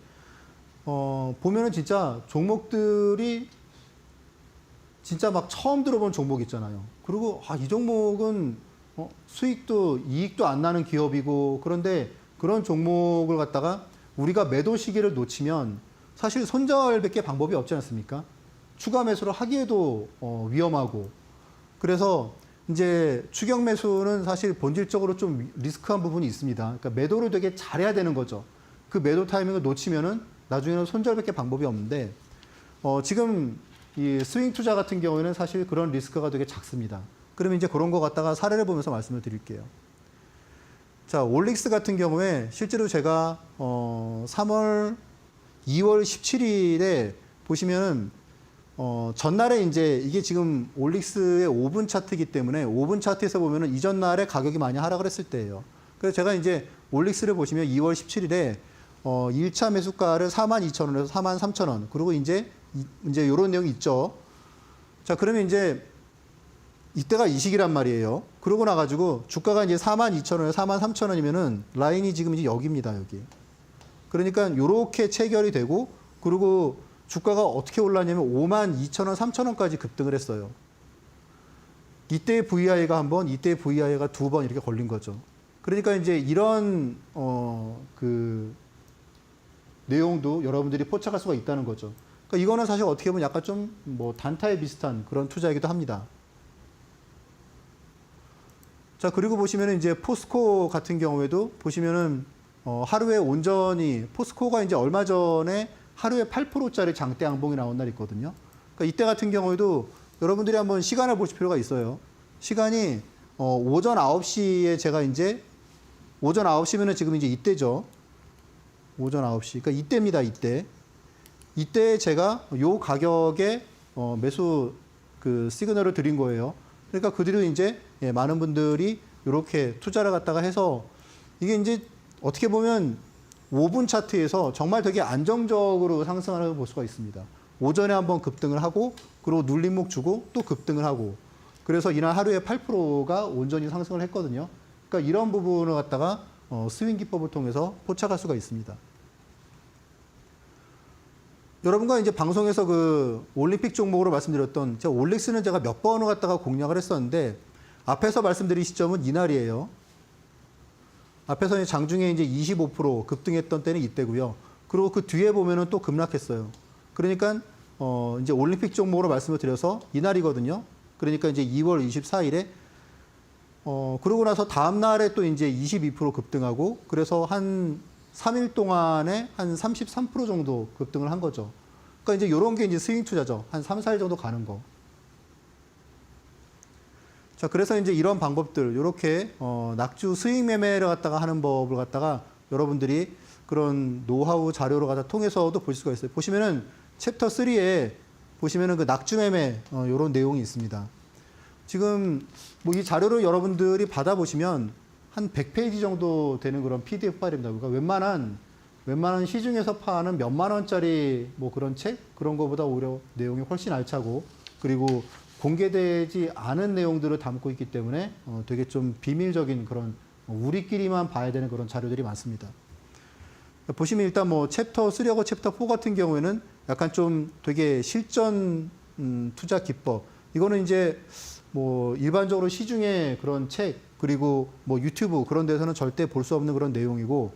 보면은 진짜 종목들이 진짜 막 처음 들어본 종목 있잖아요. 그리고 이 종목은 수익도 이익도 안 나는 기업이고, 그런데 그런 종목을 갖다가 우리가 매도 시기를 놓치면 사실 손절밖에 방법이 없지 않습니까? 추가 매수를 하기에도 위험하고, 그래서 이제 추격 매수는 사실 본질적으로 좀 리스크한 부분이 있습니다. 그러니까 매도를 되게 잘해야 되는 거죠. 그 매도 타이밍을 놓치면은 나중에는 손절밖에 방법이 없는데, 지금 이 스윙 투자 같은 경우에는 사실 그런 리스크가 되게 작습니다. 그러면 이제 그런 거 갖다가 사례를 보면서 말씀을 드릴게요. 자, 올릭스 같은 경우에 실제로 제가 2월 17일에 보시면은 전날에 이제 이게 지금 올릭스의 5분 차트이기 때문에 5분 차트에서 보면은 이전 날에 가격이 많이 하락을 했을 때예요. 그래서 제가 이제 올릭스를 보시면 2월 17일에 1차 매수가를 42,000원에서 43,000원. 그리고 이제 요런 내용이 있죠. 자, 그러면 이제 이때가 이 시기란 말이에요. 그러고 나가지고 주가가 이제 42,000원에서 43,000원이면은 라인이 지금 이제 여기입니다, 여기. 그러니까 요렇게 체결이 되고, 그리고 주가가 어떻게 올랐냐면 52,000원, 3,000원까지 급등을 했어요. 이때의 VI가 한 번, 이때의 VI가 두 번 이렇게 걸린 거죠. 그러니까 이제 이런 그 내용도 여러분들이 포착할 수가 있다는 거죠. 그러니까 이거는 사실 어떻게 보면 약간 좀 뭐 단타에 비슷한 그런 투자이기도 합니다. 자, 그리고 보시면은 이제 포스코 같은 경우에도 보시면은 하루에 온전히 포스코가 이제 얼마 전에 하루에 8%짜리 장대 양봉이 나온 날이 있거든요. 그러니까 이때 같은 경우에도 여러분들이 한번 시간을 보실 필요가 있어요. 시간이 오전 9시에 제가 이제 오전 9시면은 지금 이제 이때죠. 오전 9시. 그러니까 이때입니다. 이때 제가 요 가격에 매수 그 시그널을 드린 거예요. 그러니까 그 뒤로 이제 많은 분들이 이렇게 투자를 갖다가 해서 이게 이제 어떻게 보면 5분 차트에서 정말 되게 안정적으로 상승하는 걸 볼 수가 있습니다. 오전에 한번 급등을 하고, 그리고 눌림목 주고 또 급등을 하고, 그래서 이날 하루에 8%가 온전히 상승을 했거든요. 그러니까 이런 부분을 갖다가 스윙 기법을 통해서 포착할 수가 있습니다. 여러분과 이제 방송에서 그 올림픽 종목으로 말씀드렸던 제가 올릭스는 제가 몇 번을 갖다가 공략을 했었는데, 앞에서 말씀드린 시점은 이날이에요. 앞에서 장중에 이제 25% 급등했던 때는 이때고요. 그리고 그 뒤에 보면은 또 급락했어요. 그러니까 이제 올림픽 종목으로 말씀을 드려서 이날이거든요. 그러니까 이제 2월 24일에 그러고 나서 다음 날에 또 이제 22% 급등하고, 그래서 한 3일 동안에 한 33% 정도 급등을 한 거죠. 그러니까 이제 이런 게 이제 스윙 투자죠. 한 3, 4일 정도 가는 거. 자, 그래서 이제 이런 방법들, 이렇게 낙주 스윙 매매를 갖다가 하는 법을 갖다가 여러분들이 그런 노하우 자료를 갖다 통해서도 볼 수가 있어요. 보시면은 챕터 3에 보시면은 그 낙주 매매 이런 내용이 있습니다. 지금 뭐 이 자료를 여러분들이 받아보시면 한 100페이지 정도 되는 그런 PDF 파일입니다. 그러니까 웬만한 시중에서 파는 몇만 원짜리 뭐 그런 책 그런 거보다 오히려 내용이 훨씬 알차고, 그리고 공개되지 않은 내용들을 담고 있기 때문에 되게 좀 비밀적인 그런 우리끼리만 봐야 되는 그런 자료들이 많습니다. 보시면 일단 뭐 챕터 3하고 챕터 4 같은 경우에는 약간 좀 되게 실전 투자 기법, 이거는 이제 뭐 일반적으로 시중에 그런 책 그리고 뭐 유튜브 그런 데서는 절대 볼 수 없는 그런 내용이고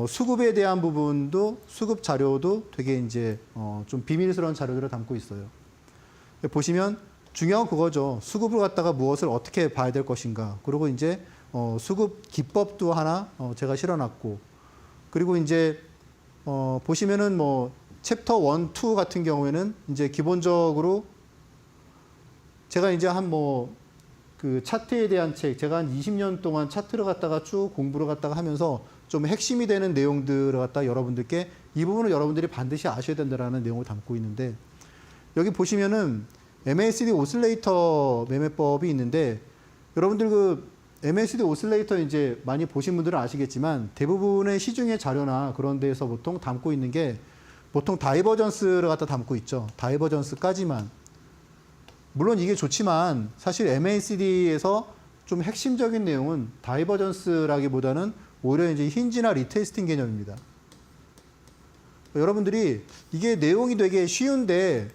수급에 대한 부분도 수급 자료도 되게 이제 좀 비밀스러운 자료들을 담고 있어요. 보시면 중요한 그거죠. 수급을 갖다가 무엇을 어떻게 봐야 될 것인가. 그리고 이제 수급 기법도 하나 제가 실어놨고 그리고 이제 보시면은 뭐 챕터 1, 2 같은 경우에는 이제 기본적으로 제가 이제 한 뭐 그 차트에 대한 책, 제가 한 20년 동안 차트를 갖다가 쭉 공부를 갖다가 하면서 좀 핵심이 되는 내용들을 갖다 여러분들께 이 부분을 여러분들이 반드시 아셔야 된다라는 내용을 담고 있는데 여기 보시면은 MACD 오슬레이터 매매법이 있는데 여러분들 그 MACD 오슬레이터 이제 많이 보신 분들은 아시겠지만 대부분의 시중의 자료나 그런 데에서 보통 담고 있는 게 보통 다이버전스를 갖다 담고 있죠. 다이버전스까지만. 물론 이게 좋지만 사실 MACD에서 좀 핵심적인 내용은 다이버전스라기보다는 오히려 이제 힌지나 리테스팅 개념입니다. 여러분들이 이게 내용이 되게 쉬운데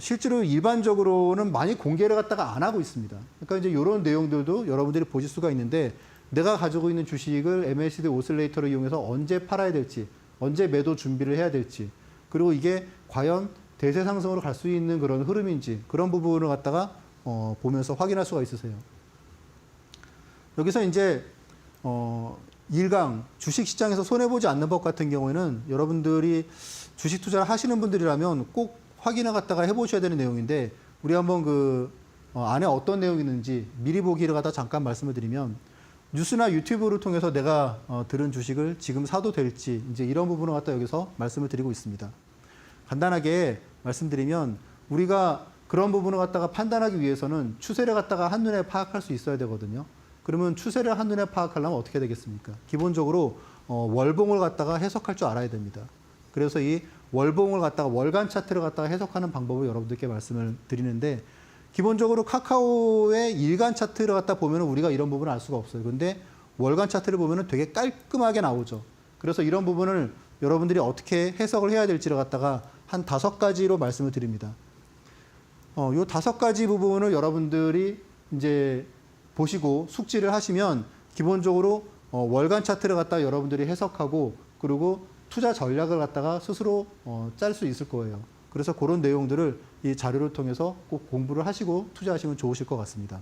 실제로 일반적으로는 많이 공개를 갖다가 안 하고 있습니다. 그러니까 이제 이런 내용들도 여러분들이 보실 수가 있는데 내가 가지고 있는 주식을 MACD 오슬레이터를 이용해서 언제 팔아야 될지, 언제 매도 준비를 해야 될지, 그리고 이게 과연 대세 상승으로 갈 수 있는 그런 흐름인지 그런 부분을 갖다가 보면서 확인할 수가 있으세요. 여기서 이제 1강 주식 시장에서 손해보지 않는 법 같은 경우에는 여러분들이 주식 투자를 하시는 분들이라면 꼭 확인을 갖다가 해보셔야 되는 내용인데 우리 한번 그 안에 어떤 내용이 있는지 미리 보기를 갖다 잠깐 말씀을 드리면 뉴스나 유튜브를 통해서 내가 들은 주식을 지금 사도 될지 이제 이런 부분을 갖다 여기서 말씀을 드리고 있습니다. 간단하게 말씀드리면 우리가 그런 부분을 갖다가 판단하기 위해서는 추세를 갖다가 한눈에 파악할 수 있어야 되거든요. 그러면 추세를 한눈에 파악하려면 어떻게 되겠습니까? 기본적으로 월봉을 갖다가 해석할 줄 알아야 됩니다. 그래서 이 월봉을 갖다가 월간 차트를 갖다가 해석하는 방법을 여러분들께 말씀을 드리는데 기본적으로 카카오의 일간 차트를 갖다 보면 우리가 이런 부분을 알 수가 없어요. 근데 월간 차트를 보면 되게 깔끔하게 나오죠. 그래서 이런 부분을 여러분들이 어떻게 해석을 해야 될지를 갖다가 한 5가지로 말씀을 드립니다. 요 5가지 부분을 여러분들이 이제 보시고 숙지를 하시면 기본적으로 월간 차트를 갖다가 여러분들이 해석하고 그리고 투자 전략을 갖다가 스스로 짤 수 있을 거예요. 그래서 그런 내용들을 이 자료를 통해서 꼭 공부를 하시고 투자하시면 좋으실 것 같습니다.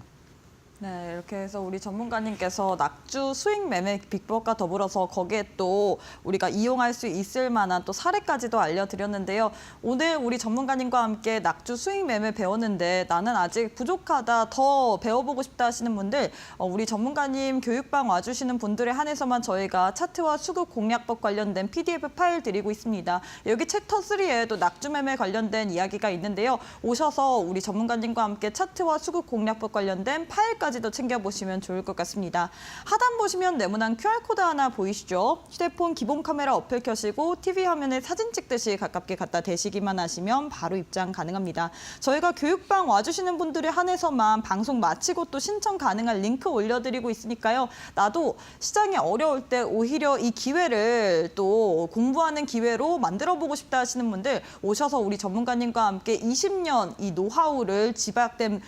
네, 이렇게 해서 우리 전문가님께서 낙주 수익 매매 비법과 더불어서 거기에 또 우리가 이용할 수 있을 만한 또 사례까지도 알려드렸는데요. 오늘 우리 전문가님과 함께 낙주 수익 매매 배웠는데 나는 아직 부족하다, 더 배워보고 싶다 하시는 분들 우리 전문가님 교육방 와주시는 분들에 한해서만 저희가 차트와 수급 공략법 관련된 PDF 파일 드리고 있습니다. 여기 챕터 3에도 낙주 매매 관련된 이야기가 있는데요. 오셔서 우리 전문가님과 함께 차트와 수급 공략법 관련된 파일까지 도 챙겨보시면 좋을 것 같습니다. 하단 보시면 네모난 QR코드 하나 보이시죠? 휴대폰 기본 카메라 어플 켜시고 TV 화면에 사진 찍듯이 가깝게 갖다 대시기만 하시면 바로 입장 가능합니다. 저희가 교육방 와주시는 분들에 한해서만 방송 마치고 또 신청 가능한 링크 올려드리고 있으니까요. 나도 시장이 어려울 때 오히려 이 기회를 또 공부하는 기회로 만들어보고 싶다 하시는 분들 오셔서 우리 전문가님과 함께 20년 이 노하우를 집약본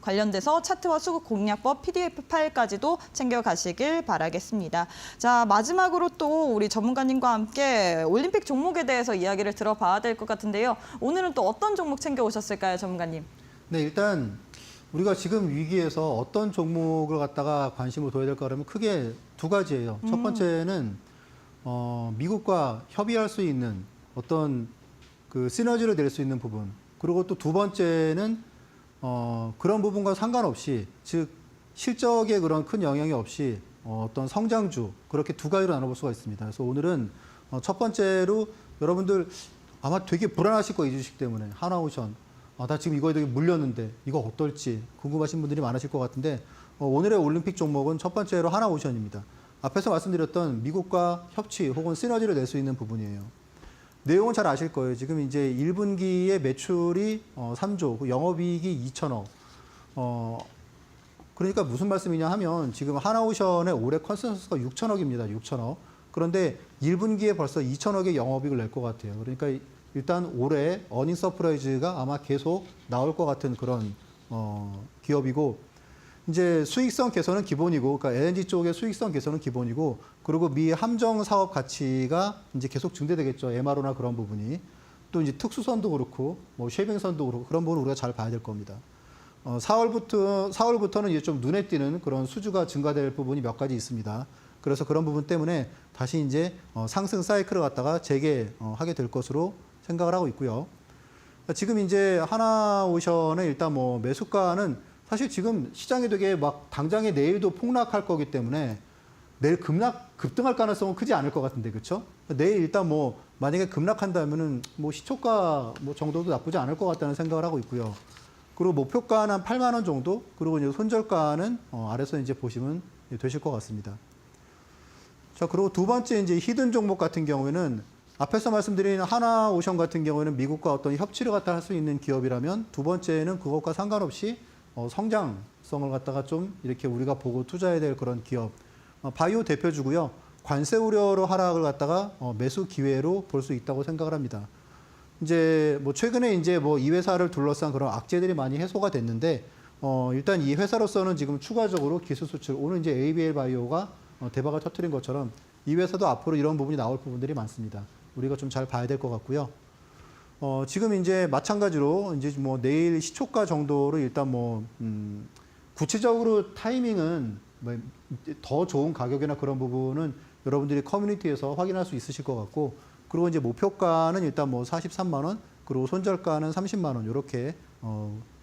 관련돼서 차트와 수급 공략법 PDF 파일까지도 챙겨가시길 바라겠습니다. 자, 마지막으로 또 우리 전문가님과 함께 올림픽 종목에 대해서 이야기를 들어봐야 될 것 같은데요. 오늘은 또 어떤 종목 챙겨오셨을까요, 전문가님? 네, 일단 우리가 지금 위기에서 어떤 종목을 갖다가 관심을 둬야 될까 그러면 크게 2가지예요. 첫 번째는 미국과 협의할 수 있는 어떤 그 시너지를 낼 수 있는 부분. 그리고 또 2번째는 그런 부분과 상관없이, 즉 실적에 그런 큰 영향이 없이 어떤 성장주, 그렇게 2가지로 나눠볼 수가 있습니다. 그래서 오늘은 첫 번째로 여러분들 아마 되게 불안하실 거예요, 이 주식 때문에. 하나오션, 나 지금 이거에 되게 물렸는데 이거 어떨지 궁금하신 분들이 많으실 것 같은데 오늘의 올림픽 종목은 첫 번째로 하나오션입니다. 앞에서 말씀드렸던 미국과 협치 혹은 시너지를 낼 수 있는 부분이에요. 내용은 잘 아실 거예요. 지금 이제 1분기에 매출이 3조, 영업이익이 2천억. 그러니까 무슨 말씀이냐 하면 지금 하나오션의 올해 컨센서스가 6천억입니다. 6천억. 그런데 1분기에 벌써 2천억의 영업이익을 낼 것 같아요. 그러니까 일단 올해 어닝 서프라이즈가 아마 계속 나올 것 같은 그런 기업이고 이제 수익성 개선은 기본이고, 그러니까 LNG 쪽의 수익성 개선은 기본이고, 그리고 미 함정 사업 가치가 이제 계속 증대되겠죠. MRO나 그런 부분이. 또 이제 특수선도 그렇고, 뭐 쉐빙선도 그렇고, 그런 부분을 우리가 잘 봐야 될 겁니다. 4월부터는 이제 좀 눈에 띄는 그런 수주가 증가될 부분이 몇 가지 있습니다. 그래서 그런 부분 때문에 다시 이제 상승 사이클을 갖다가 재개하게 될 것으로 생각을 하고 있고요. 지금 이제 하나오션의 일단 뭐 매수가는 사실 지금 시장이 되게 막 당장에 내일도 폭락할 거기 때문에 내일 급등할 가능성은 크지 않을 것 같은데, 그렇죠? 내일 일단 뭐 만약에 급락한다면은 뭐 시초가 뭐 정도도 나쁘지 않을 것 같다는 생각을 하고 있고요. 그리고 목표가는 한 8만 원 정도, 그리고 이제 손절가는 아래서 이제 보시면 되실 것 같습니다. 자, 그리고 두 번째 이제 히든 종목 같은 경우에는 앞에서 말씀드린 하나오션 같은 경우에는 미국과 어떤 협치를 갖다 할 수 있는 기업이라면, 두 번째는 그것과 상관없이 성장성을 갖다가 좀 이렇게 우리가 보고 투자해야 될 그런 기업. 바이오 대표주고요. 관세 우려로 하락을 갖다가 매수 기회로 볼 수 있다고 생각을 합니다. 이제 뭐 최근에 이제 뭐 이 회사를 둘러싼 그런 악재들이 많이 해소가 됐는데, 일단 이 회사로서는 지금 추가적으로 기술 수출, 오늘 이제 ABL 바이오가 대박을 터뜨린 것처럼 이 회사도 앞으로 이런 부분이 나올 부분들이 많습니다. 우리가 좀 잘 봐야 될 것 같고요. 지금 이제 마찬가지로 이제 뭐 내일 시초가 정도로 일단 뭐, 구체적으로 타이밍은 뭐 더 좋은 가격이나 그런 부분은 여러분들이 커뮤니티에서 확인할 수 있으실 것 같고, 그리고 이제 목표가는 일단 뭐 43만 원, 그리고 손절가는 30만 원, 이렇게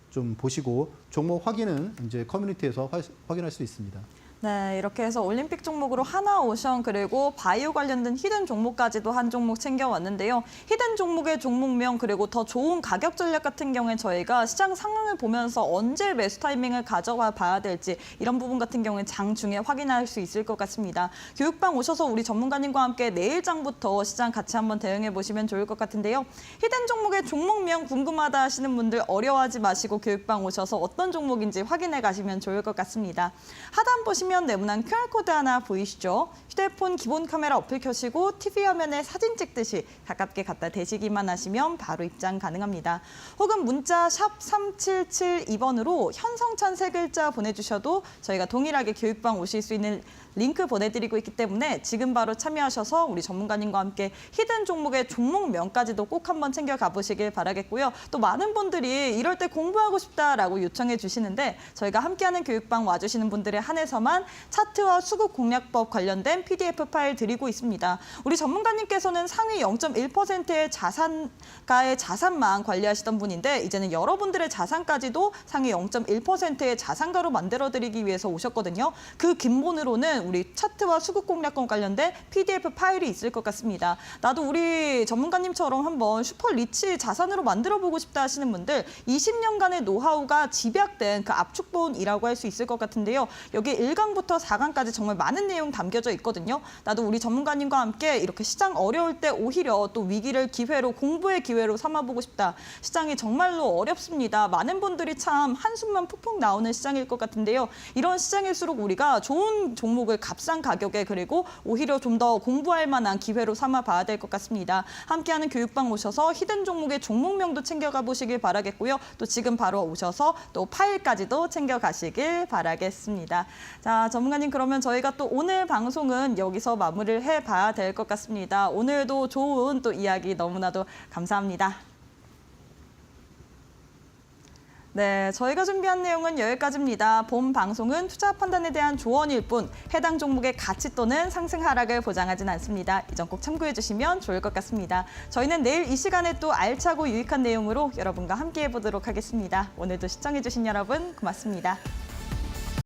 좀 보시고 종목 확인은 이제 커뮤니티에서 확인할 수 있습니다. 네, 이렇게 해서 올림픽 종목으로 하나오션 그리고 바이오 관련된 히든 종목까지도 한 종목 챙겨왔는데요. 히든 종목의 종목명 그리고 더 좋은 가격 전략 같은 경우에 저희가 시장 상황을 보면서 언제 매수 타이밍을 가져와 봐야 될지 이런 부분 같은 경우에 장 중에 확인할 수 있을 것 같습니다. 교육방 오셔서 우리 전문가님과 함께 내일 장부터 시장 같이 한번 대응해 보시면 좋을 것 같은데요. 히든 종목의 종목명 궁금하다 하시는 분들 어려워하지 마시고 교육방 오셔서 어떤 종목인지 확인해 가시면 좋을 것 같습니다. 하단 보시면 네모난 QR코드 하나 보이시죠? 휴대폰 기본 카메라 어플 켜시고 TV 화면에 사진 찍듯이 가깝게 갖다 대시기만 하시면 바로 입장 가능합니다. 혹은 문자 샵 3772번으로 현성찬 세 글자 보내주셔도 저희가 동일하게 교육방 오실 수 있는 링크 보내드리고 있기 때문에 지금 바로 참여하셔서 우리 전문가님과 함께 히든 종목의 종목명까지도 꼭 한번 챙겨가 보시길 바라겠고요. 또 많은 분들이 이럴 때 공부하고 싶다라고 요청해 주시는데 저희가 함께하는 교육방 와주시는 분들에 한해서만 차트와 수급 공략법 관련된 PDF 파일 드리고 있습니다. 우리 전문가님께서는 상위 0.1%의 자산가의 자산만 관리하시던 분인데 이제는 여러분들의 자산까지도 상위 0.1%의 자산가로 만들어드리기 위해서 오셨거든요. 그 기본으로는 우리 차트와 수급 공략법 관련된 PDF 파일이 있을 것 같습니다. 나도 우리 전문가님처럼 한번 슈퍼 리치 자산으로 만들어보고 싶다 하시는 분들 20년간의 노하우가 집약된 그 압축본이라고 할 수 있을 것 같은데요. 여기 1강부터 4강까지 정말 많은 내용 담겨져 있거든요. 나도 우리 전문가님과 함께 이렇게 시장 어려울 때 오히려 또 위기를 기회로 공부의 기회로 삼아보고 싶다. 시장이 정말로 어렵습니다. 많은 분들이 참 한숨만 푹푹 나오는 시장일 것 같은데요. 이런 시장일수록 우리가 좋은 종목을 값싼 가격에 그리고 오히려 좀 더 공부할 만한 기회로 삼아 봐야 될 것 같습니다. 함께하는 교육방 오셔서 히든 종목의 종목명도 챙겨가 보시길 바라겠고요. 또 지금 바로 오셔서 또 파일까지도 챙겨가시길 바라겠습니다. 자, 전문가님 그러면 저희가 또 오늘 방송은 여기서 마무리를 해봐야 될 것 같습니다. 오늘도 좋은 또 이야기 너무나도 감사합니다. 네, 저희가 준비한 내용은 여기까지입니다. 본 방송은 투자 판단에 대한 조언일 뿐 해당 종목의 가치 또는 상승 하락을 보장하진 않습니다. 이 점 꼭 참고해 주시면 좋을 것 같습니다. 저희는 내일 이 시간에 또 알차고 유익한 내용으로 여러분과 함께해 보도록 하겠습니다. 오늘도 시청해 주신 여러분 고맙습니다.